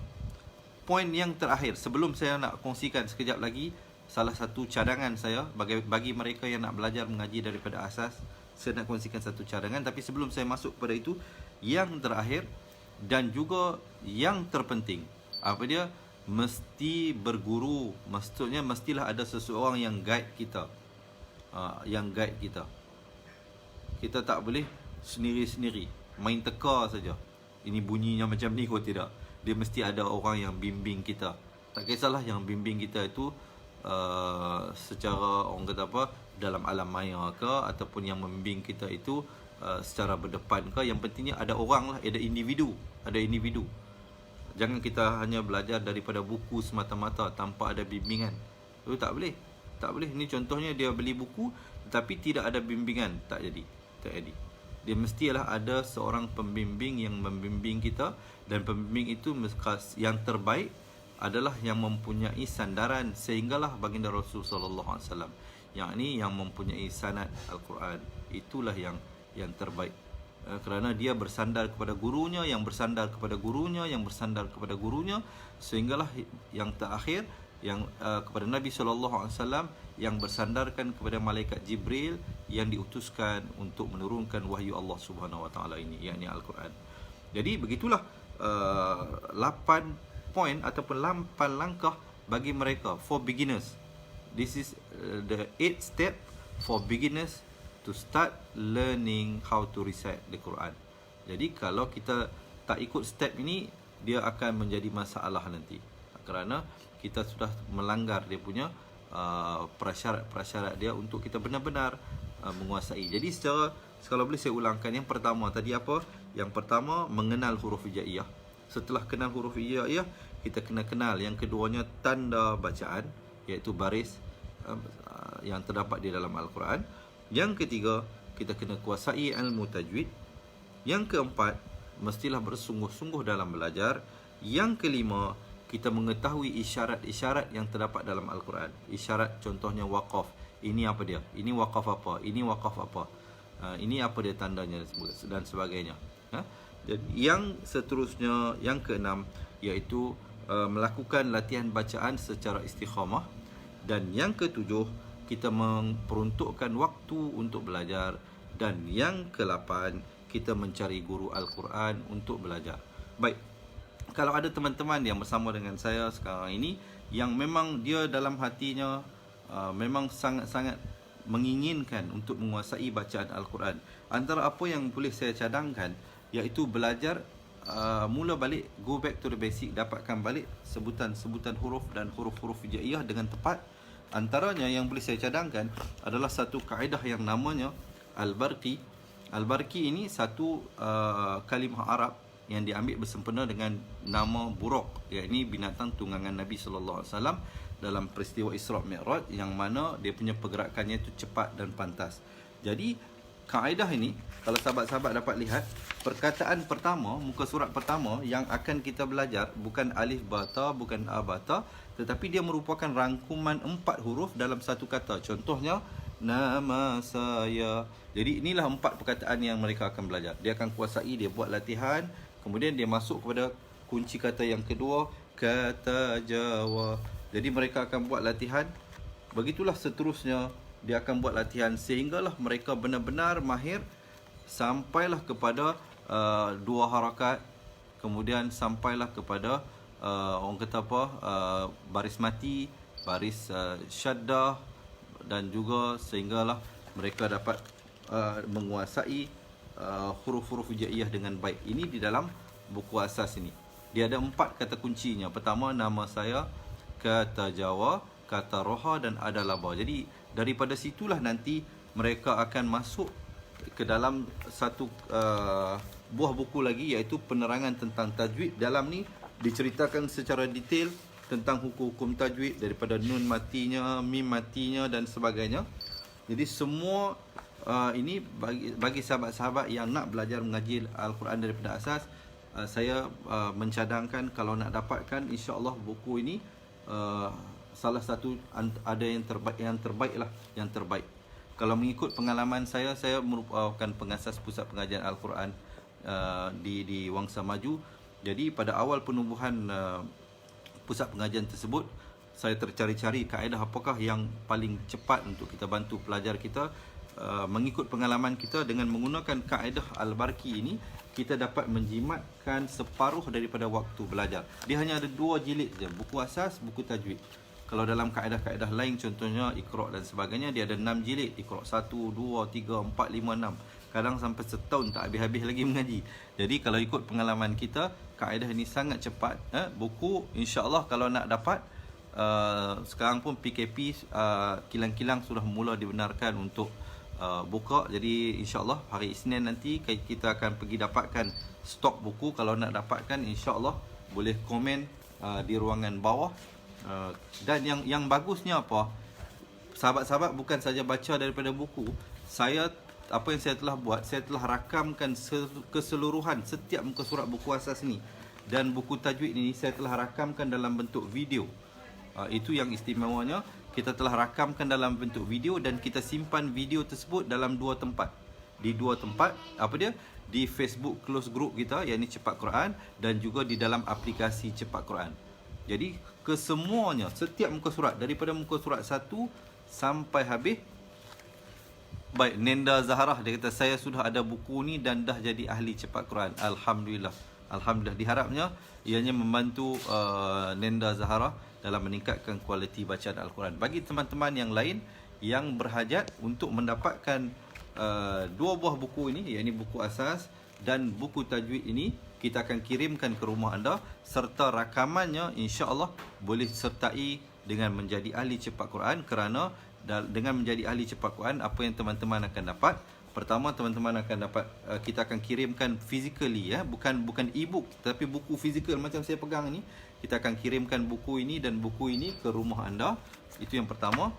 poin yang terakhir sebelum saya nak kongsikan sekejap lagi salah satu cadangan saya bagi mereka yang nak belajar mengaji daripada asas. Saya nak kongsikan satu cadangan, tapi sebelum saya masuk kepada itu, yang terakhir dan juga yang terpenting. Apa dia? Mesti berguru. Maksudnya mestilah ada seseorang yang guide kita. Yang guide kita. Kita tak boleh sendiri-sendiri main teka saja. Ini bunyinya macam ni kau tidak. Dia mesti ada orang yang bimbing kita. Tak kisahlah yang bimbing kita itu secara orang kata apa, dalam alam maya ke, ataupun yang membimbing kita itu secara berdepan ke. Yang pentingnya ada orang lah, ada individu. Jangan kita hanya belajar daripada buku semata-mata tanpa ada bimbingan. Itu tak boleh. Ini contohnya dia beli buku tetapi tidak ada bimbingan, tak jadi. Dia mestilah ada seorang pembimbing yang membimbing kita, dan pembimbing itu yang terbaik adalah yang mempunyai sandaran, sehinggalah baginda Rasul sallallahu alaihi wasallam, yang ini yang mempunyai sanad Al-Quran, itulah yang terbaik. Kerana dia bersandar kepada gurunya, yang bersandar kepada gurunya, yang bersandar kepada gurunya, sehinggalah yang terakhir yang kepada Nabi sallallahu alaihi wasallam, yang bersandarkan kepada malaikat Jibril yang diutuskan untuk menurunkan wahyu Allah Subhanahu wa taala ini, yakni Al-Quran. Jadi begitulah 8 poin ataupun 8 langkah bagi mereka, for beginners. This is the 8 step for beginners to start learning how to recite the Quran. Jadi kalau kita tak ikut step ini, dia akan menjadi masalah nanti, kerana kita sudah melanggar dia punya prasyarat dia untuk kita benar-benar menguasai. Jadi kalau boleh saya ulangkan, yang pertama tadi apa? Yang pertama, mengenal huruf hijaiyah. Setelah kenal huruf hijaiyah, kita kena kenal yang keduanya tanda bacaan, iaitu baris yang terdapat di dalam Al-Quran. Yang ketiga, kita kena kuasai ilmu tajwid. Yang keempat, mestilah bersungguh-sungguh dalam belajar. Yang kelima, kita mengetahui isyarat-isyarat yang terdapat dalam Al-Quran. Isyarat contohnya waqaf. Ini apa dia? Ini waqaf apa? Ini waqaf apa? Ini apa dia tandanya dan sebagainya. Dan yang seterusnya, yang keenam, iaitu melakukan latihan bacaan secara istiqamah. Dan yang ketujuh, kita memperuntukkan waktu untuk belajar. Dan yang ke-8, kita mencari guru Al-Quran untuk belajar. Baik, kalau ada teman-teman yang bersama dengan saya sekarang ini, yang memang dia dalam hatinya memang sangat-sangat menginginkan untuk menguasai bacaan Al-Quran, antara apa yang boleh saya cadangkan, iaitu belajar mula balik, go back to the basic, dapatkan balik sebutan-sebutan huruf dan huruf-huruf hijaiyah dengan tepat. Antaranya yang boleh saya cadangkan adalah satu kaedah yang namanya Al-Barqi. Al-Barqi ini satu kalimah Arab yang diambil bersempena dengan nama Buraq, iaitu binatang tunggangan Nabi sallallahu alaihi wasallam dalam peristiwa Isra' Mi'raj, yang mana dia punya pergerakannya itu cepat dan pantas. Jadi kaedah ini, kalau sahabat-sahabat dapat lihat, perkataan pertama, muka surat pertama yang akan kita belajar bukan alif bata, bukan a bata, tetapi dia merupakan rangkuman 4 huruf dalam satu kata. Contohnya nama saya. Jadi inilah 4 perkataan yang mereka akan belajar. Dia akan kuasai, dia buat latihan, kemudian dia masuk kepada kunci kata yang kedua, kata Jawa. Jadi mereka akan buat latihan. Begitulah seterusnya, dia akan buat latihan sehinggalah mereka benar-benar mahir, sampailah kepada 2 harakat, kemudian sampailah kepada orang kata apa, baris mati, baris syaddah, dan juga sehinggalah mereka dapat menguasai huruf-huruf hijaiyah dengan baik. Ini di dalam buku asas ini. Dia ada 4 kata kuncinya. Pertama, nama saya, kata Jawa, kata Roha, dan Adalaba. Jadi daripada situlah nanti mereka akan masuk ke dalam satu buah buku lagi, iaitu penerangan tentang tajwid. Dalam ni diceritakan secara detail tentang hukum-hukum tajwid, daripada nun matinya, mim matinya dan sebagainya. Jadi semua ini bagi sahabat-sahabat yang nak belajar mengaji Al-Quran daripada asas, saya mencadangkan kalau nak dapatkan, insya-Allah buku ini salah satu ada yang terbaik. Kalau mengikut pengalaman saya merupakan pengasas pusat pengajian Al-Quran di Wangsa Maju. Jadi pada awal penubuhan pusat pengajian tersebut, saya tercari-cari kaedah apakah yang paling cepat untuk kita bantu pelajar kita. mengikut pengalaman kita dengan menggunakan kaedah Al-Barki ini, kita dapat menjimatkan separuh daripada waktu belajar. Dia hanya ada 2 jilid saja, buku asas, buku tajwid. Kalau dalam kaedah-kaedah lain, contohnya Iqra' dan sebagainya, dia ada 6 jilid. Iqra' 1, 2, 3, 4, 5, 6. Kadang sampai setahun tak habis-habis lagi mengaji. Jadi kalau ikut pengalaman kita, kaedah ini sangat cepat. Buku insya-Allah kalau nak dapat, sekarang pun PKP kilang-kilang sudah mula dibenarkan untuk buka. Jadi insya-Allah hari Isnin nanti kita akan pergi dapatkan stok buku. Kalau nak dapatkan, insya-Allah boleh komen di ruangan bawah. Dan yang bagusnya apa? Sahabat-sahabat bukan saja baca daripada buku. Apa yang saya telah buat, saya telah rakamkan keseluruhan setiap muka surat buku asas ni. Dan buku tajwid ini saya telah rakamkan dalam bentuk video. Itu yang istimewanya, kita telah rakamkan dalam bentuk video dan kita simpan video tersebut dalam 2 tempat. Di 2 tempat, apa dia? Di Facebook close group kita, yakni Cepat Quran, dan juga di dalam aplikasi Cepat Quran. Jadi kesemuanya, setiap muka surat daripada muka surat 1 sampai habis. Baik, Nenda Zaharah dia kata saya sudah ada buku ni dan dah jadi ahli Cepat Quran. Alhamdulillah. Alhamdulillah, diharapnya ianya membantu Nenda Zaharah dalam meningkatkan kualiti bacaan Al-Quran. Bagi teman-teman yang lain yang berhajat untuk mendapatkan 2 buah buku ini, iaitu buku asas dan buku tajwid ini, kita akan kirimkan ke rumah anda serta rakamannya, insya-Allah boleh sertai dengan menjadi ahli Cepat Quran. Kerana dengan menjadi ahli Cepat Quran, apa yang teman-teman akan dapat? Pertama, teman-teman akan dapat, kita akan kirimkan physically, bukan e-book, tapi buku fizikal macam saya pegang ni. Kita akan kirimkan buku ini dan buku ini ke rumah anda. Itu yang pertama.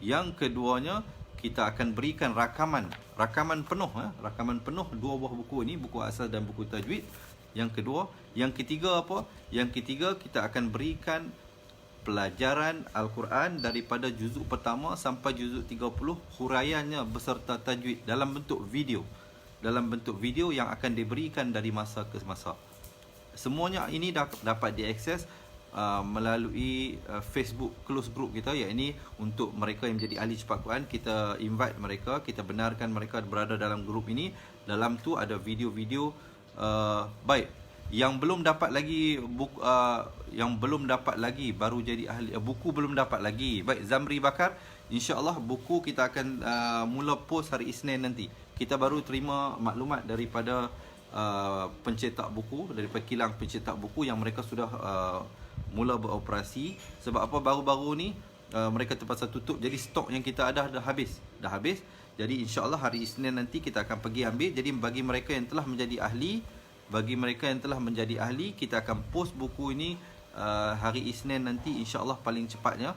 Yang keduanya, kita akan berikan rakaman penuh, rakaman penuh 2 buah buku ini, buku asas dan buku tajwid. Yang kedua, yang ketiga apa? Yang ketiga, kita akan berikan pelajaran Al-Quran daripada juzuk pertama sampai juzuk 30, huraiannya beserta tajwid dalam bentuk video. Dalam bentuk video yang akan diberikan dari masa ke masa. Semuanya ini dapat diakses melalui Facebook close group kita, iaitu untuk mereka yang menjadi ahli Cepat Quran. Kita invite mereka, kita benarkan mereka berada dalam grup ini. Dalam tu ada video-video. Baik, yang belum dapat lagi buku, yang belum dapat lagi baru jadi ahli, buku belum dapat lagi. Baik, Zamri Bakar, insya-Allah buku kita akan mula post hari Isnin nanti. Kita baru terima maklumat daripada pencetak buku, daripada kilang pencetak buku yang mereka sudah mula beroperasi. Sebab apa, baru-baru ni mereka terpaksa tutup, jadi stok yang kita ada dah habis. Jadi insya-Allah hari Isnin nanti kita akan pergi ambil. Jadi bagi mereka yang telah menjadi ahli, kita akan post buku ini hari Isnin nanti, insya-Allah paling cepatnya.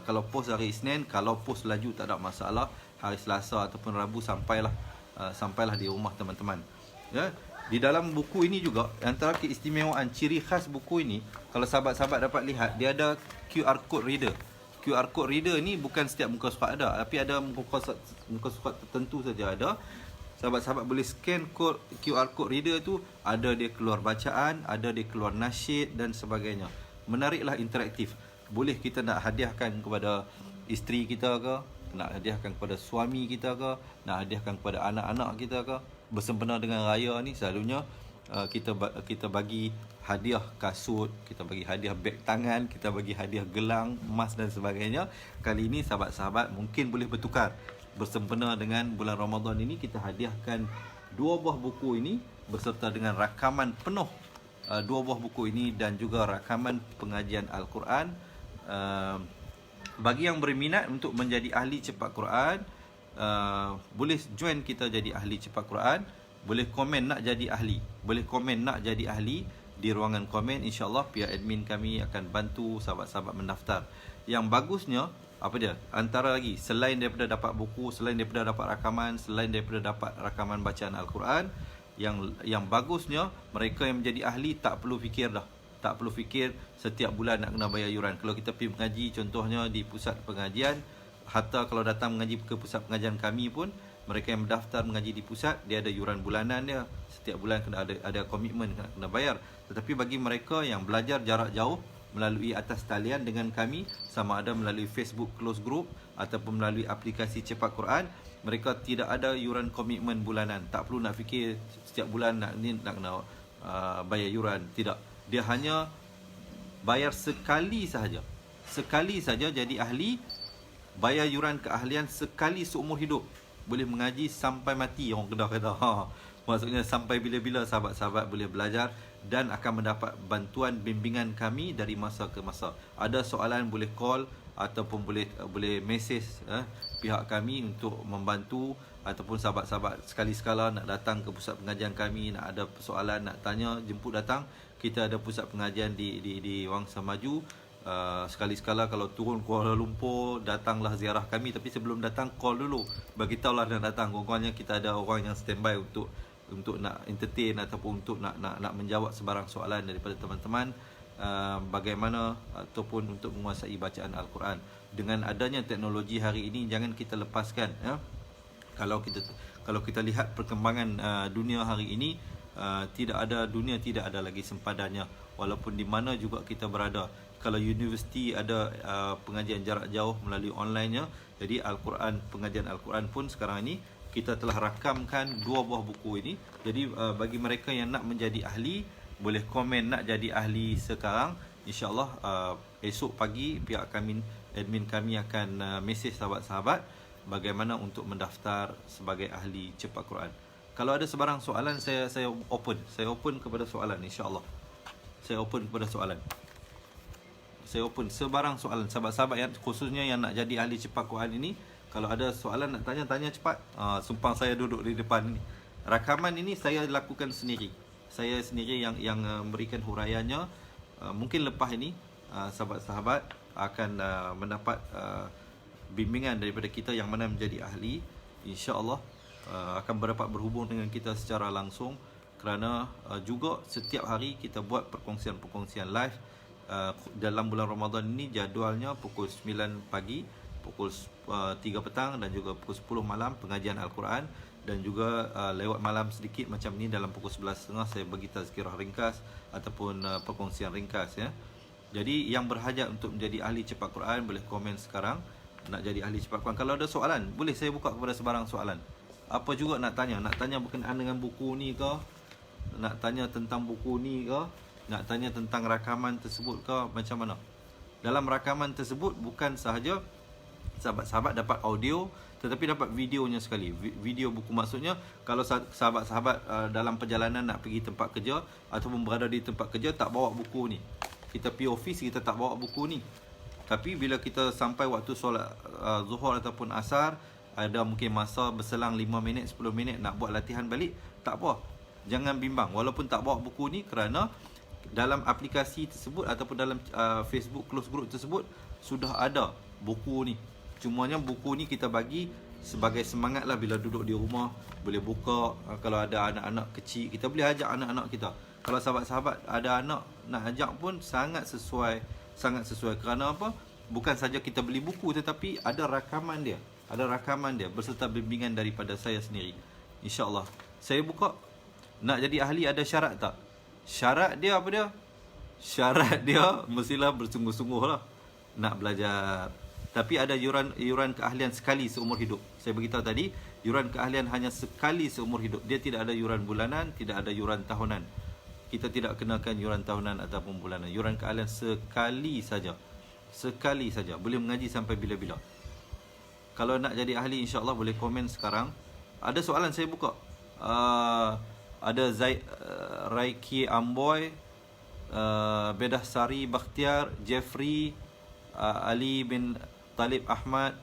Kalau post hari Isnin, kalau post laju tak ada masalah, hari Selasa ataupun Rabu sampailah di rumah teman-teman. Ya, di dalam buku ini juga, antara keistimewaan ciri khas buku ini, kalau sahabat-sahabat dapat lihat, dia ada QR code reader. QR code reader ni bukan setiap muka surat ada, tapi ada muka surat tertentu saja ada. Sahabat-sahabat boleh scan kod QR code reader tu, ada dia keluar bacaan, ada dia keluar nasyid dan sebagainya. Menariklah, interaktif. Boleh kita nak hadiahkan kepada isteri kita ke, nak hadiahkan kepada suami kita ke, nak hadiahkan kepada anak-anak kita ke. Bersempena dengan raya ni, selalunya kita bagi hadiah kasut, kita bagi hadiah beg tangan, kita bagi hadiah gelang, emas dan sebagainya. Kali ini sahabat-sahabat mungkin boleh bertukar. Bersempena dengan bulan Ramadan ini, kita hadiahkan 2 buah buku ini beserta dengan rakaman penuh 2 buah buku ini dan juga rakaman pengajian Al-Quran. Bagi yang berminat untuk menjadi ahli Cepat Quran, boleh join kita jadi ahli Cepat Quran. Boleh komen nak jadi ahli, di ruangan komen. InsyaAllah pihak admin kami akan bantu sahabat-sahabat mendaftar. Yang bagusnya apa dia? Antara lagi, selain daripada dapat buku, selain daripada dapat rakaman, selain daripada dapat rakaman bacaan Al-Quran, yang bagusnya, mereka yang menjadi ahli tak perlu fikir setiap bulan nak kena bayar yuran. Kalau kita pergi mengaji, contohnya di pusat pengajian, hatta kalau datang mengaji ke pusat pengajian kami pun, mereka yang mendaftar mengaji di pusat, dia ada yuran bulanan dia. Setiap bulan kena ada komitmen kena bayar. Tetapi bagi mereka yang belajar jarak jauh melalui atas talian dengan kami, sama ada melalui Facebook close group ataupun melalui aplikasi Cepat Quran, Mereka tidak ada yuran komitmen bulanan. Tak perlu nak fikir setiap bulan nak kena bayar yuran. Tidak. Dia hanya bayar sekali sahaja. Sekali saja jadi ahli, bayar yuran keahlian sekali seumur hidup. Boleh mengaji sampai mati, orang Kedah kata. Maksudnya sampai bila-bila sahabat-sahabat boleh belajar dan akan mendapat bantuan bimbingan kami dari masa ke masa. Ada soalan boleh call ataupun boleh message pihak kami untuk membantu, ataupun sahabat-sahabat sekali-sekala nak datang ke pusat pengajian kami, nak ada persoalan nak tanya, jemput datang. Kita ada pusat pengajian di Wangsa Maju. Sekali-sekala kalau turun Kuala Lumpur, datanglah ziarah kami. Tapi sebelum datang, call dulu, bagi tahulah nak datang. Kurang-kurangnya kita ada orang yang standby untuk nak entertain ataupun untuk nak menjawab sebarang soalan daripada teman-teman, bagaimana ataupun untuk menguasai bacaan Al-Quran. Dengan adanya teknologi hari ini, jangan kita lepaskan, ya. Kalau kita lihat perkembangan dunia hari ini, dunia tidak ada lagi sempadannya, walaupun di mana juga kita berada. Kalau universiti ada pengajian jarak jauh melalui online-nya, jadi Al-Quran, pengajian Al-Quran pun sekarang ini kita telah rakamkan 2 buah buku ini. Jadi bagi mereka yang nak menjadi ahli, boleh komen nak jadi ahli sekarang. InsyaAllah esok pagi pihak kami, admin kami akan mesej sahabat-sahabat bagaimana untuk mendaftar sebagai ahli cepat Quran. Kalau ada sebarang soalan, saya open kepada soalan, insyaAllah. Saya open kepada soalan. Saya open sebarang soalan. Sahabat-sahabat yang khususnya yang nak jadi ahli cepat Quran ini, kalau ada soalan nak tanya cepat. Sumpah saya duduk di depan ni. Rakaman ini saya lakukan sendiri. Saya sendiri yang memberikan huraiannya. Mungkin lepas ini sahabat-sahabat akan mendapat bimbingan daripada kita yang mana menjadi ahli. InsyaAllah akan dapat berhubung dengan kita secara langsung, kerana juga setiap hari kita buat perkongsian live. Dalam bulan Ramadan ini jadualnya pukul 9 pagi, pukul 3 petang dan juga pukul 10 malam pengajian Al-Quran, dan juga lewat malam sedikit macam ni dalam pukul 11.30 saya bagi tazkirah ringkas ataupun perkongsian ringkas, ya. Jadi yang berhajat untuk menjadi ahli cepat Quran boleh komen sekarang nak jadi ahli cepat Quran. Kalau ada soalan boleh saya buka kepada sebarang soalan. Apa juga nak tanya berkenaan dengan buku ni ke, nak tanya tentang buku ni ke, nak tanya tentang rakaman tersebut ke, macam mana. Dalam rakaman tersebut bukan sahaja sahabat-sahabat dapat audio, tetapi dapat videonya sekali. Video buku, maksudnya kalau sahabat-sahabat dalam perjalanan nak pergi tempat kerja ataupun berada di tempat kerja tak bawa buku ni, kita pergi office kita tak bawa buku ni. Tapi bila kita sampai waktu solat Zuhur ataupun Asar, ada mungkin masa berselang 5 minit 10 minit nak buat latihan balik, tak apa, jangan bimbang walaupun tak bawa buku ni, kerana dalam aplikasi tersebut ataupun dalam Facebook close group tersebut sudah ada buku ni. Cumanya buku ni kita bagi sebagai semangat lah, bila duduk di rumah boleh buka. Kalau ada anak-anak kecil, kita boleh ajak anak-anak kita. Kalau sahabat-sahabat ada anak nak ajak pun sangat sesuai. Kerana apa? Bukan saja kita beli buku, tetapi ada rakaman dia. Berserta bimbingan daripada saya sendiri. InsyaAllah. Saya buka. Nak jadi ahli ada syarat tak? Syarat dia apa dia? Syarat dia mestilah bersungguh-sungguh lah nak belajar. Tapi ada yuran keahlian sekali seumur hidup. Saya beritahu tadi, yuran keahlian hanya sekali seumur hidup. Dia tidak ada yuran bulanan, tidak ada yuran tahunan. Kita tidak kenakan yuran tahunan ataupun bulanan. Yuran keahlian sekali saja. Boleh mengaji sampai bila-bila. Kalau nak jadi ahli, insyaAllah boleh komen sekarang. Ada soalan saya buka. Ada Zaid Raiki Amboy, Bedah Sari Bakhtiar, Jeffrey, Ali bin Talib Ahmad.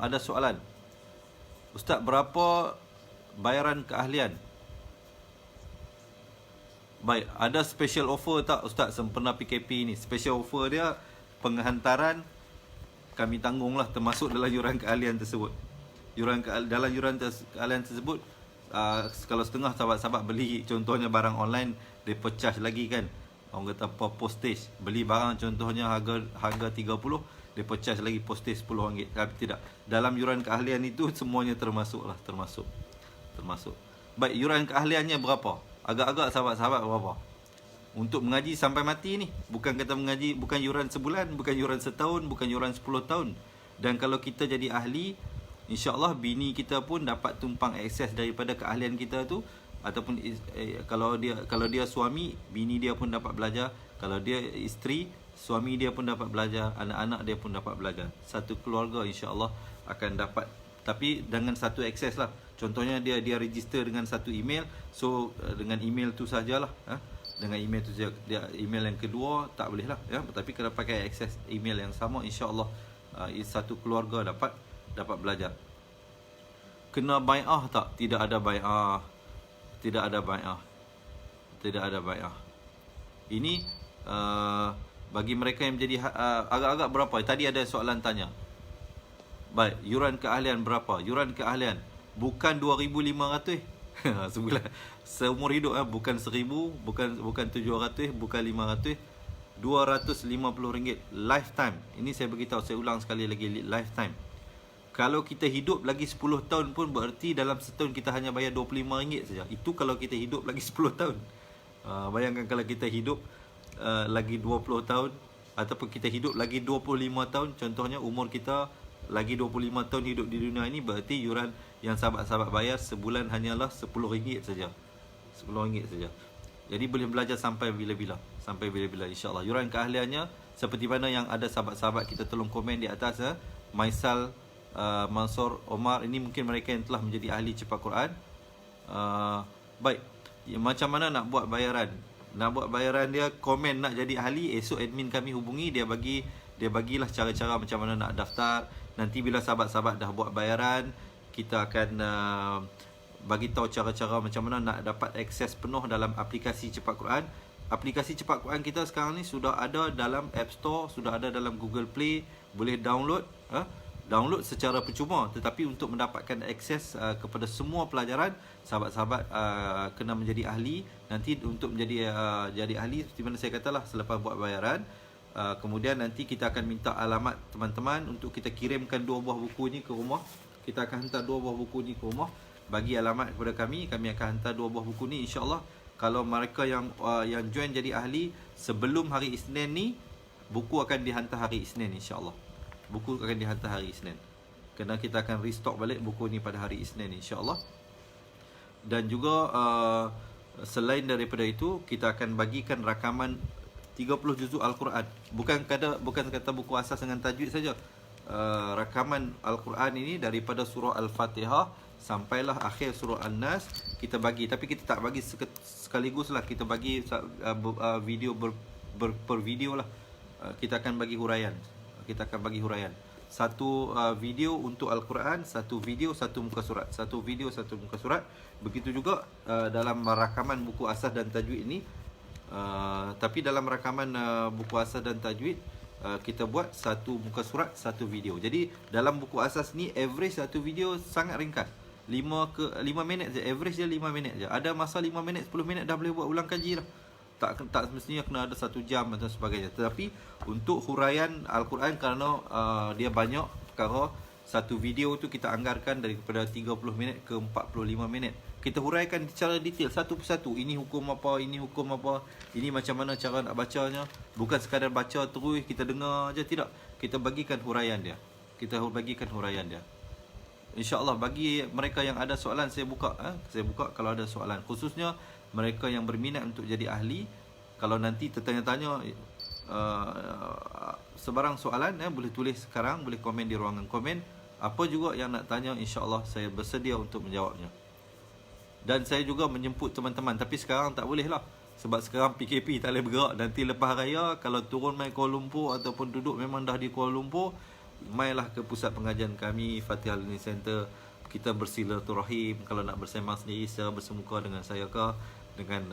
Ada soalan, Ustaz, berapa bayaran keahlian? Baik, ada special offer tak Ustaz sempena PKP ni? Special offer dia penghantaran kami tanggunglah, termasuk dalam yuran keahlian tersebut. Dalam yuran keahlian tersebut, kalau setengah sahabat-sahabat beli contohnya barang online, mereka charge lagi kan. Orang kata apa, postage. Beli barang contohnya harga 30, mereka charge lagi postage RM10. Tapi tidak. Dalam yuran keahlian itu semuanya termasuk. Baik, yuran keahliannya berapa? Agak-agak sahabat-sahabat berapa? Untuk mengaji sampai mati ni. Bukan kata mengaji, bukan yuran sebulan, bukan yuran setahun, bukan yuran 10 tahun. Dan kalau kita jadi ahli, InsyaAllah bini kita pun dapat tumpang akses daripada keahlian kita tu. Ataupun kalau dia suami, bini dia pun dapat belajar. Kalau dia isteri, suami dia pun dapat belajar. Anak-anak dia pun dapat belajar. Satu keluarga insyaAllah akan dapat, tapi dengan satu akses lah. Contohnya dia register dengan satu email. So dengan email tu sajalah, dengan email tu saja. Dia email yang kedua tak boleh lah, tapi kalau pakai akses email yang sama, insyaAllah satu keluarga dapat belajar. Kena bai'ah tak? Tidak ada bai'ah. Tidak ada bai'ah. Tidak ada bai'ah. Ini bagi mereka yang menjadi agak-agak berapa? Tadi ada soalan tanya. Baik, yuran keahlian berapa? Yuran keahlian bukan 2,500 sebulan, seumur hidup, bukan 1,000, bukan 700, bukan 500, RM250 lifetime. Ini saya beritahu, saya ulang sekali lagi, lifetime. Kalau kita hidup lagi 10 tahun pun berarti dalam setahun kita hanya bayar RM25 saja. Itu kalau kita hidup lagi 10 tahun. Bayangkan kalau kita hidup lagi 20 tahun, ataupun kita hidup lagi 25 tahun. Contohnya umur kita lagi 25 tahun hidup di dunia ini, berarti yuran yang sahabat-sahabat bayar sebulan hanyalah RM10 saja. RM10 saja. Jadi boleh belajar sampai bila-bila. Sampai bila-bila, insyaAllah. Yuran keahliannya seperti mana yang ada sahabat-sahabat kita tolong komen di atas, Maisal, Mansur, Omar, ini mungkin mereka yang telah menjadi ahli cepat Quran. Baik, macam mana nak buat bayaran? Nak buat bayaran dia, komen nak jadi ahli, esok admin kami hubungi, dia bagilah cara-cara macam mana nak daftar. Nanti bila sahabat-sahabat dah buat bayaran, kita akan bagi tahu cara-cara macam mana nak dapat akses penuh dalam aplikasi cepat Quran. Aplikasi cepat Quran kita sekarang ni sudah ada dalam App Store, sudah ada dalam Google Play, boleh download. Download secara percuma, tetapi untuk mendapatkan akses kepada semua pelajaran, sahabat-sahabat kena menjadi ahli. Nanti untuk menjadi jadi ahli, seperti mana saya katalah, selepas buat bayaran, kemudian nanti kita akan minta alamat teman-teman untuk kita kirimkan 2 buah buku ni ke rumah. Kita akan hantar 2 buah buku ni ke rumah, bagi alamat kepada kami akan hantar 2 buah buku ni. InsyaAllah kalau mereka yang join jadi ahli sebelum hari Isnin ni, buku akan dihantar hari Isnin, insyaAllah. Buku akan dihantar hari Isnin, kerana kita akan restock balik buku ni pada hari Isnin, insyaAllah. Dan juga selain daripada itu, kita akan bagikan rakaman 30 juzuk Al-Quran. Bukan kata buku asas dengan tajwid saja. Rakaman Al-Quran ini daripada surah Al-Fatihah sampailah akhir surah An-Nas kita bagi. Tapi kita tak bagi sekaligus lah, kita bagi video per video lah. Kita akan bagi huraian. Satu video untuk Al-Quran, satu video satu muka surat, satu video satu muka surat. Begitu juga dalam rakaman buku asas dan tajwid ini. Tapi dalam rakaman buku asas dan tajwid, kita buat satu muka surat, satu video. Jadi dalam buku asas ni average satu video sangat ringkas, 5 minit je. Average dia 5 minit je. Ada masa 5 minit, 10 minit dah boleh buat ulang kaji lah. Tak semestinya kena ada 1 jam atau sebagainya. Tetapi untuk huraian Al-Quran, kerana dia banyak perkara, satu video tu kita anggarkan daripada 30 minit ke 45 minit. Kita huraikan secara detail satu persatu. Ini hukum apa, ini hukum apa, ini macam mana cara nak bacanya. Bukan sekadar baca terus kita dengar je, tidak. Kita bagikan huraian dia. InsyaAllah bagi mereka yang ada soalan, saya buka kalau ada soalan, khususnya mereka yang berminat untuk jadi ahli. Kalau nanti tertanya-tanya sebarang soalan, boleh tulis sekarang, boleh komen di ruangan komen. Apa juga yang nak tanya, insyaAllah saya bersedia untuk menjawabnya. Dan saya juga menjemput teman-teman. Tapi sekarang tak boleh lah, sebab sekarang PKP tak boleh bergerak. Nanti lepas raya, kalau turun mai Kuala Lumpur ataupun duduk memang dah di Kuala Lumpur, mailah ke pusat pengajian kami, Fatihah Learning Center. Kita bersilaturahim. Kalau nak bersembang sendiri secara bersemuka dengan saya ke, dengan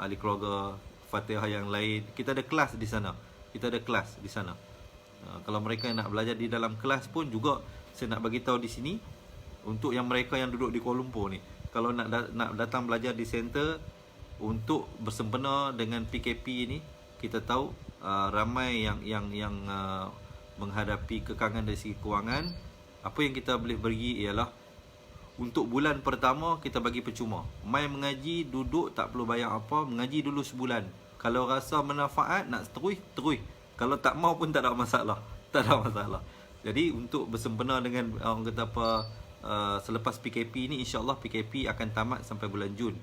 ahli keluarga Fatihah yang lain, kita ada kelas di sana. Kalau mereka yang nak belajar di dalam kelas pun juga, saya nak bagi tahu di sini, untuk yang mereka yang duduk di Kuala Lumpur ni, kalau nak datang belajar di center untuk bersempena dengan PKP ni, kita tahu ramai yang menghadapi kekangan dari segi kewangan. Apa yang kita boleh bagi ialah, untuk bulan pertama kita bagi percuma. Mai mengaji, duduk, tak perlu bayar apa, mengaji dulu sebulan. Kalau rasa manfaat nak terus. Kalau tak mau pun tak ada masalah. Jadi untuk bersempena dengan orang kata apa, selepas PKP ni, insya-Allah PKP akan tamat sampai bulan Jun.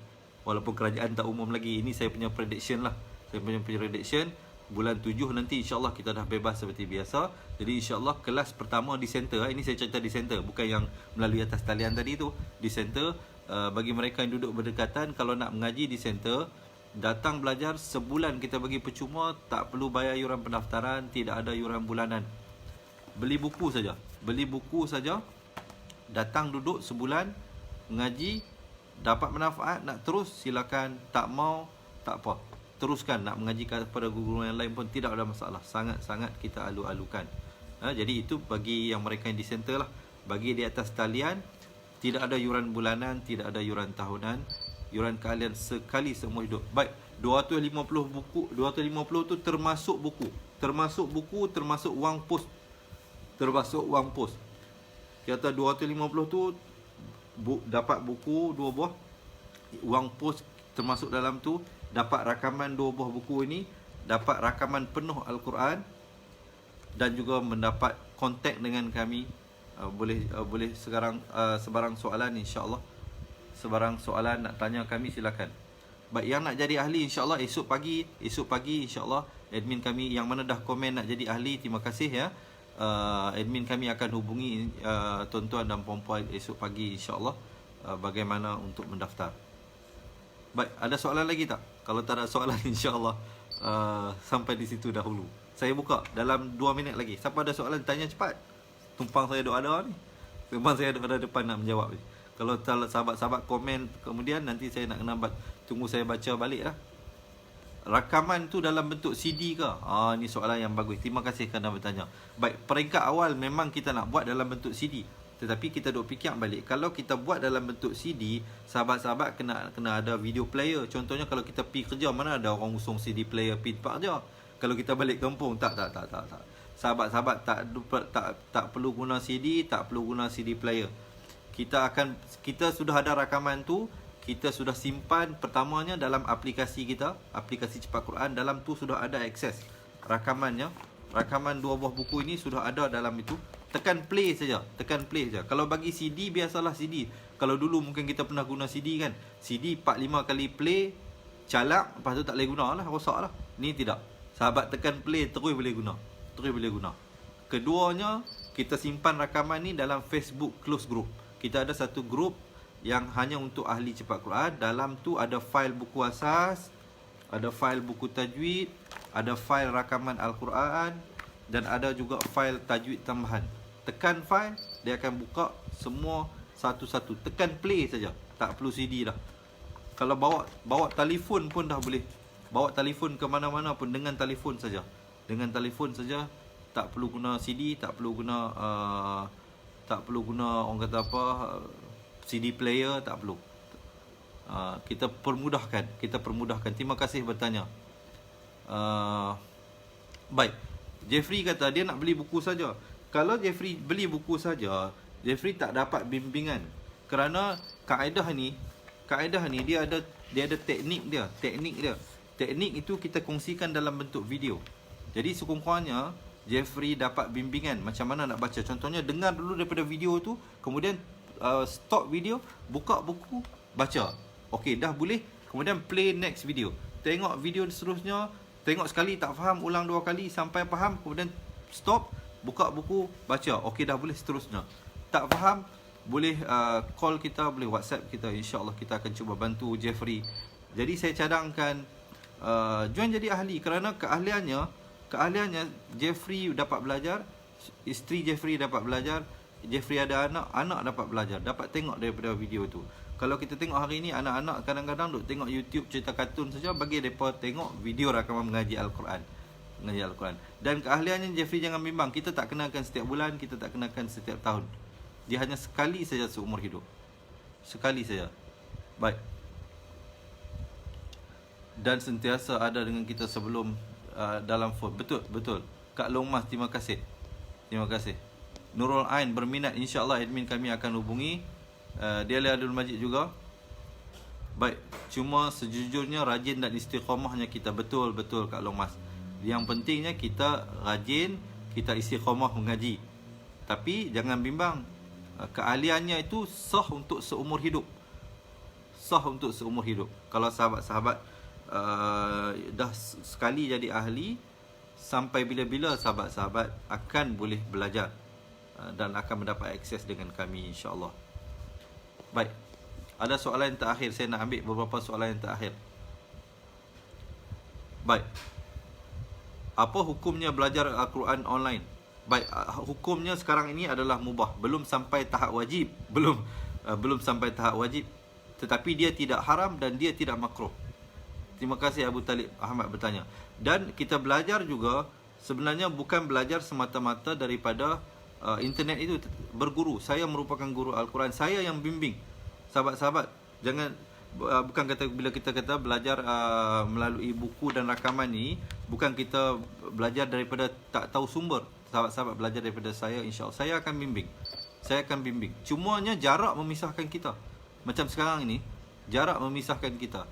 Walaupun kerajaan tak umum lagi. Ini saya punya prediction lah. Saya punya prediction bulan 7 nanti insya-Allah kita dah bebas seperti biasa. Jadi insya-Allah kelas pertama di center, ini saya cerita di center, bukan yang melalui atas talian tadi tu. Di center, bagi mereka yang duduk berdekatan, kalau nak mengaji di center, datang belajar sebulan kita bagi percuma, tak perlu bayar yuran pendaftaran, tidak ada yuran bulanan. Beli buku saja. Beli buku saja. Datang duduk sebulan mengaji, dapat manfaat, nak terus silakan, tak mau tak apa. Teruskan nak mengaji kepada guru yang lain pun tidak ada masalah. Sangat-sangat kita alu-alukan. Jadi itu bagi yang mereka yang di center lah. Bagi di atas talian, tidak ada yuran bulanan, tidak ada yuran tahunan. Yuran kalian sekali seumur hidup. Baik, 250 buku, 250 tu termasuk buku. Termasuk buku, termasuk wang pos. Termasuk wang pos. Kata 250 tu dapat buku 2 buah. Wang pos termasuk dalam tu. Dapat rakaman 2 buah buku ini, dapat rakaman penuh Al-Quran, dan juga mendapat kontak dengan kami. Boleh sekarang sebarang soalan insya-Allah. Sebarang soalan nak tanya kami silakan. Baik, yang nak jadi ahli insya-Allah esok pagi insya-Allah admin kami yang mana dah komen nak jadi ahli, terima kasih ya. Admin kami akan hubungi tuan-tuan dan puan-puan esok pagi insya-Allah bagaimana untuk mendaftar. Baik, ada soalan lagi tak? Kalau tak ada soalan insya-Allah sampai di situ dahulu. Saya buka dalam 2 minit lagi. Siapa ada soalan tanya cepat. Tumpang saya duk ada ni. Tumpang saya duk ada depan nak menjawab ni. Kalau sahabat-sahabat komen kemudian nanti saya nak kena tunggu saya baca balik lah. Rakaman tu dalam bentuk CD ke? Ni soalan yang bagus. Terima kasih kerana bertanya. Baik, peringkat awal memang kita nak buat dalam bentuk CD. Tetapi kita duk fikir balik, kalau kita buat dalam bentuk CD, sahabat-sahabat kena ada video player. Contohnya kalau kita pergi kerja, mana ada orang usung CD player pergi tempat kerja. Kalau kita balik kampung, tak. Sahabat-sahabat tak perlu guna CD, tak perlu guna CD player. Kita sudah ada rakaman tu, kita sudah simpan pertamanya dalam aplikasi kita, aplikasi Cepat Quran. Dalam tu sudah ada akses rakamannya. Rakaman 2 buah buku ini sudah ada dalam itu. Tekan play saja. Kalau bagi CD, biasalah CD. Kalau dulu mungkin kita pernah guna CD kan. CD 4-5 kali play, calak, lepas tu tak boleh guna lah, rosak lah. Ni tidak. Sahabat tekan play, terus boleh guna. Keduanya, kita simpan rakaman ni dalam Facebook close group. Kita ada satu group yang hanya untuk ahli Cepat Quran. Dalam tu ada fail buku asas, ada fail buku tajwid, ada fail rakaman Al-Quran, dan ada juga fail tajwid tambahan. Tekan file, dia akan buka semua satu-satu. Tekan play saja, tak perlu CD dah. Kalau bawa telefon pun dah boleh. Bawa telefon ke mana-mana pun dengan telefon saja. Tak perlu guna CD, tak perlu guna orang kata apa, CD player, tak perlu. Kita permudahkan. Terima kasih bertanya. Baik, Jeffrey kata dia nak beli buku saja. Kalau Jeffrey beli buku saja, Jeffrey tak dapat bimbingan. Kerana kaedah ni dia ada teknik dia. Teknik itu kita kongsikan dalam bentuk video. Jadi sekurang-kurangnya Jeffrey dapat bimbingan macam mana nak baca. Contohnya dengar dulu daripada video tu, kemudian stop video, buka buku, baca. Okey, dah boleh. Kemudian play next video. Tengok video seterusnya, tengok sekali tak faham, ulang 2 kali sampai faham, kemudian stop, buka buku, baca. Okey, dah boleh seterusnya. Tak faham, boleh call kita, boleh WhatsApp kita. InsyaAllah kita akan cuba bantu Jeffrey. Jadi saya cadangkan join jadi ahli, kerana keahliannya Jeffrey dapat belajar, isteri Jeffrey dapat belajar, Jeffrey ada anak dapat belajar, dapat tengok daripada video tu. Kalau kita tengok hari ni anak-anak kadang-kadang duk tengok YouTube cerita kartun saja, bagi mereka tengok video rakaman mengaji Al-Quran. Dan keahliannya Jeffrey jangan bimbang, kita tak kenakan setiap bulan, kita tak kenakan setiap tahun. Dia hanya sekali saja seumur hidup. Sekali saja. Baik. Dan sentiasa ada dengan kita sebelum dalam phone. Betul. Kak Long Mas, terima kasih. Nurul Ain berminat, insya-Allah admin kami akan hubungi. Dia Abdul Majid juga. Baik, cuma sejujurnya rajin dan istiqamahnya kita. Betul Kak Long Mas. Yang pentingnya kita rajin, kita istiqamah mengaji. Tapi jangan bimbang, keahliannya itu sah untuk seumur hidup. Sah untuk seumur hidup. Kalau sahabat-sahabat dah sekali jadi ahli, sampai bila-bila sahabat-sahabat akan boleh belajar dan akan mendapat akses dengan kami, insya-Allah. Baik. Ada soalan yang terakhir, saya nak ambil beberapa soalan yang terakhir. Baik. Apa hukumnya belajar Al-Quran online? Baik, hukumnya sekarang ini adalah mubah, belum sampai tahap wajib, belum sampai tahap wajib. Tetapi dia tidak haram dan dia tidak makruh. Terima kasih Abu Talib Ahmad bertanya. Dan kita belajar juga sebenarnya bukan belajar semata-mata daripada internet itu, berguru. Saya merupakan guru Al-Quran, saya yang bimbing. Sahabat-sahabat, jangan bukan kata bila kita kata belajar melalui buku dan rakaman ni, bukan kita belajar daripada tak tahu sumber. Sahabat-sahabat belajar daripada saya, insya-Allah saya akan bimbing. Saya akan bimbing. Cumanya jarak memisahkan kita. Macam sekarang ini, jarak memisahkan kita.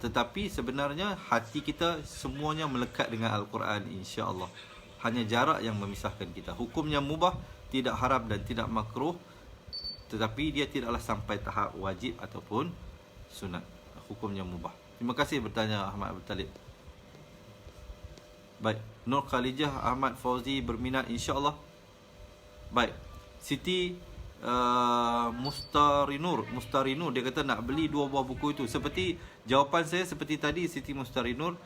Tetapi sebenarnya hati kita semuanya melekat dengan Al-Quran, insya-Allah. Hanya jarak yang memisahkan kita. Hukumnya mubah, tidak haram dan tidak makruh. Tetapi dia tidaklah sampai tahap wajib ataupun sunat. Hukumnya mubah. Terima kasih bertanya Ahmad Abu Talib. Baik, Nur Khalijah Ahmad Fauzi berminat, insya-Allah. Baik, Siti Mustarinur dia kata nak beli 2 buah buku itu. Seperti jawapan saya seperti tadi, Siti Mustarinur,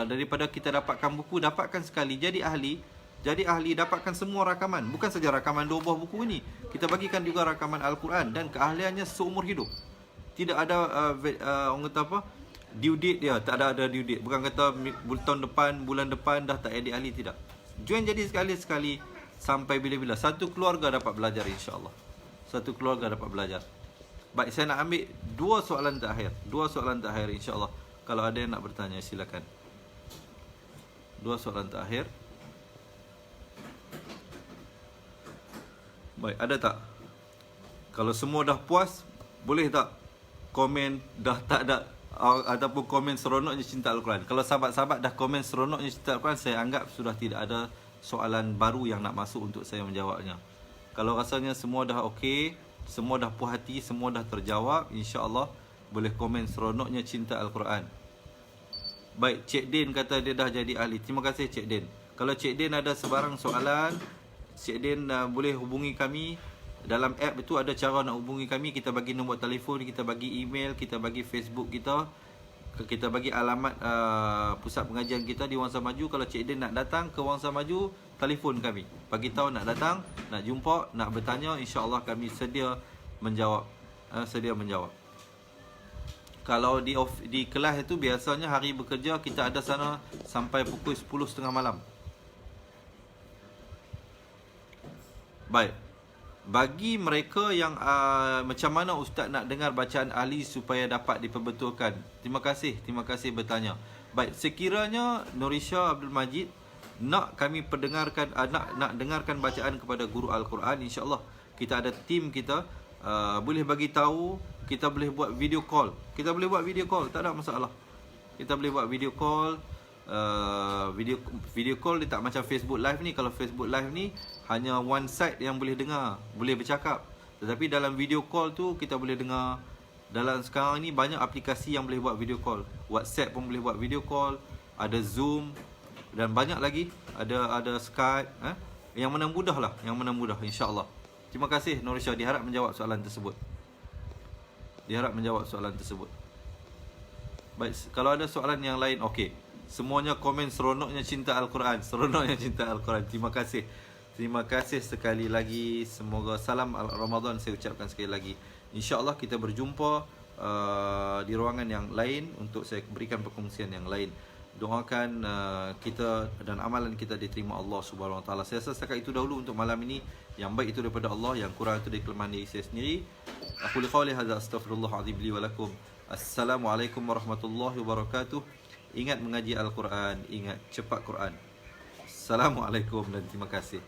daripada kita dapatkan buku, dapatkan sekali, jadi ahli, dapatkan semua rakaman. Bukan saja rakaman 2 buah buku ini, kita bagikan juga rakaman Al-Quran dan keahliannya seumur hidup. Tidak ada orang kata apa, due date dia, tak ada due date. Bukan kata bulan depan dah tak jadi ahli, tidak. Join jadi sekali sampai bila-bila. Satu keluarga dapat belajar, insya-Allah. Satu keluarga dapat belajar. Baik, saya nak ambil 2 soalan terakhir, insya-Allah. Kalau ada yang nak bertanya, silakan. 2 soalan terakhir. Baik, ada tak? Kalau semua dah puas, boleh tak komen dah tak ada, ataupun komen seronoknya cinta Al-Quran? Kalau sahabat-sahabat dah komen seronoknya cinta Al-Quran, saya anggap sudah tidak ada soalan baru yang nak masuk untuk saya menjawabnya. Kalau rasanya semua dah okey, semua dah puas hati, semua dah terjawab, insya-Allah boleh komen seronoknya cinta Al-Quran. Baik, Cik Din kata dia dah jadi ahli. Terima kasih Cik Din. Kalau Cik Din ada sebarang soalan, Cik Din boleh hubungi kami. Dalam app itu ada cara nak hubungi kami. Kita bagi nombor telefon, kita bagi email, kita bagi Facebook kita, kita bagi alamat pusat pengajian kita di Wangsa Maju. Kalau Cik Din nak datang ke Wangsa Maju, telefon kami, bagi tahu nak datang, nak jumpa, nak bertanya, insya-Allah kami sedia menjawab. Kalau di kelas itu biasanya hari bekerja kita ada sana sampai pukul 10.30 malam. Baik. Bagi mereka yang macam mana ustaz nak dengar bacaan ahli supaya dapat diperbetulkan? Terima kasih bertanya. Baik, sekiranya Nurisha Abdul Majid nak kami perdengarkan, nak dengarkan bacaan kepada guru Al-Quran, insya-Allah kita ada tim kita, boleh bagi tahu, kita boleh buat video call. Tak ada masalah. Kita boleh buat video call. Video call dia tak macam Facebook Live ni. Kalau Facebook Live ni hanya one side yang boleh dengar, boleh bercakap. Tetapi dalam video call tu kita boleh dengar. Dalam sekarang ni banyak aplikasi yang boleh buat video call. WhatsApp pun boleh buat video call, ada Zoom dan banyak lagi, ada Skype, yang mana mudah lah, insya-Allah. Terima kasih Nurisha, diharap menjawab soalan tersebut. Baik, kalau ada soalan yang lain, okey. Semuanya komen seronoknya cinta Al-Quran. Terima kasih sekali lagi. Semoga salam Ramadan saya ucapkan sekali lagi. InsyaAllah kita berjumpa di ruangan yang lain untuk saya berikan perkongsian yang lain. Doakan kita dan amalan kita diterima Allah Subhanahu Wa Taala. Saya rasa setakat itu dahulu untuk malam ini. Yang baik itu daripada Allah, yang kurang itu dari kelemahan diri saya sendiri. Aku liqauli hadza astaghfirullahalazim li wa lakum. Assalamualaikum warahmatullahi wabarakatuh. Ingat mengaji Al-Quran, ingat cepat Quran. Assalamualaikum dan terima kasih.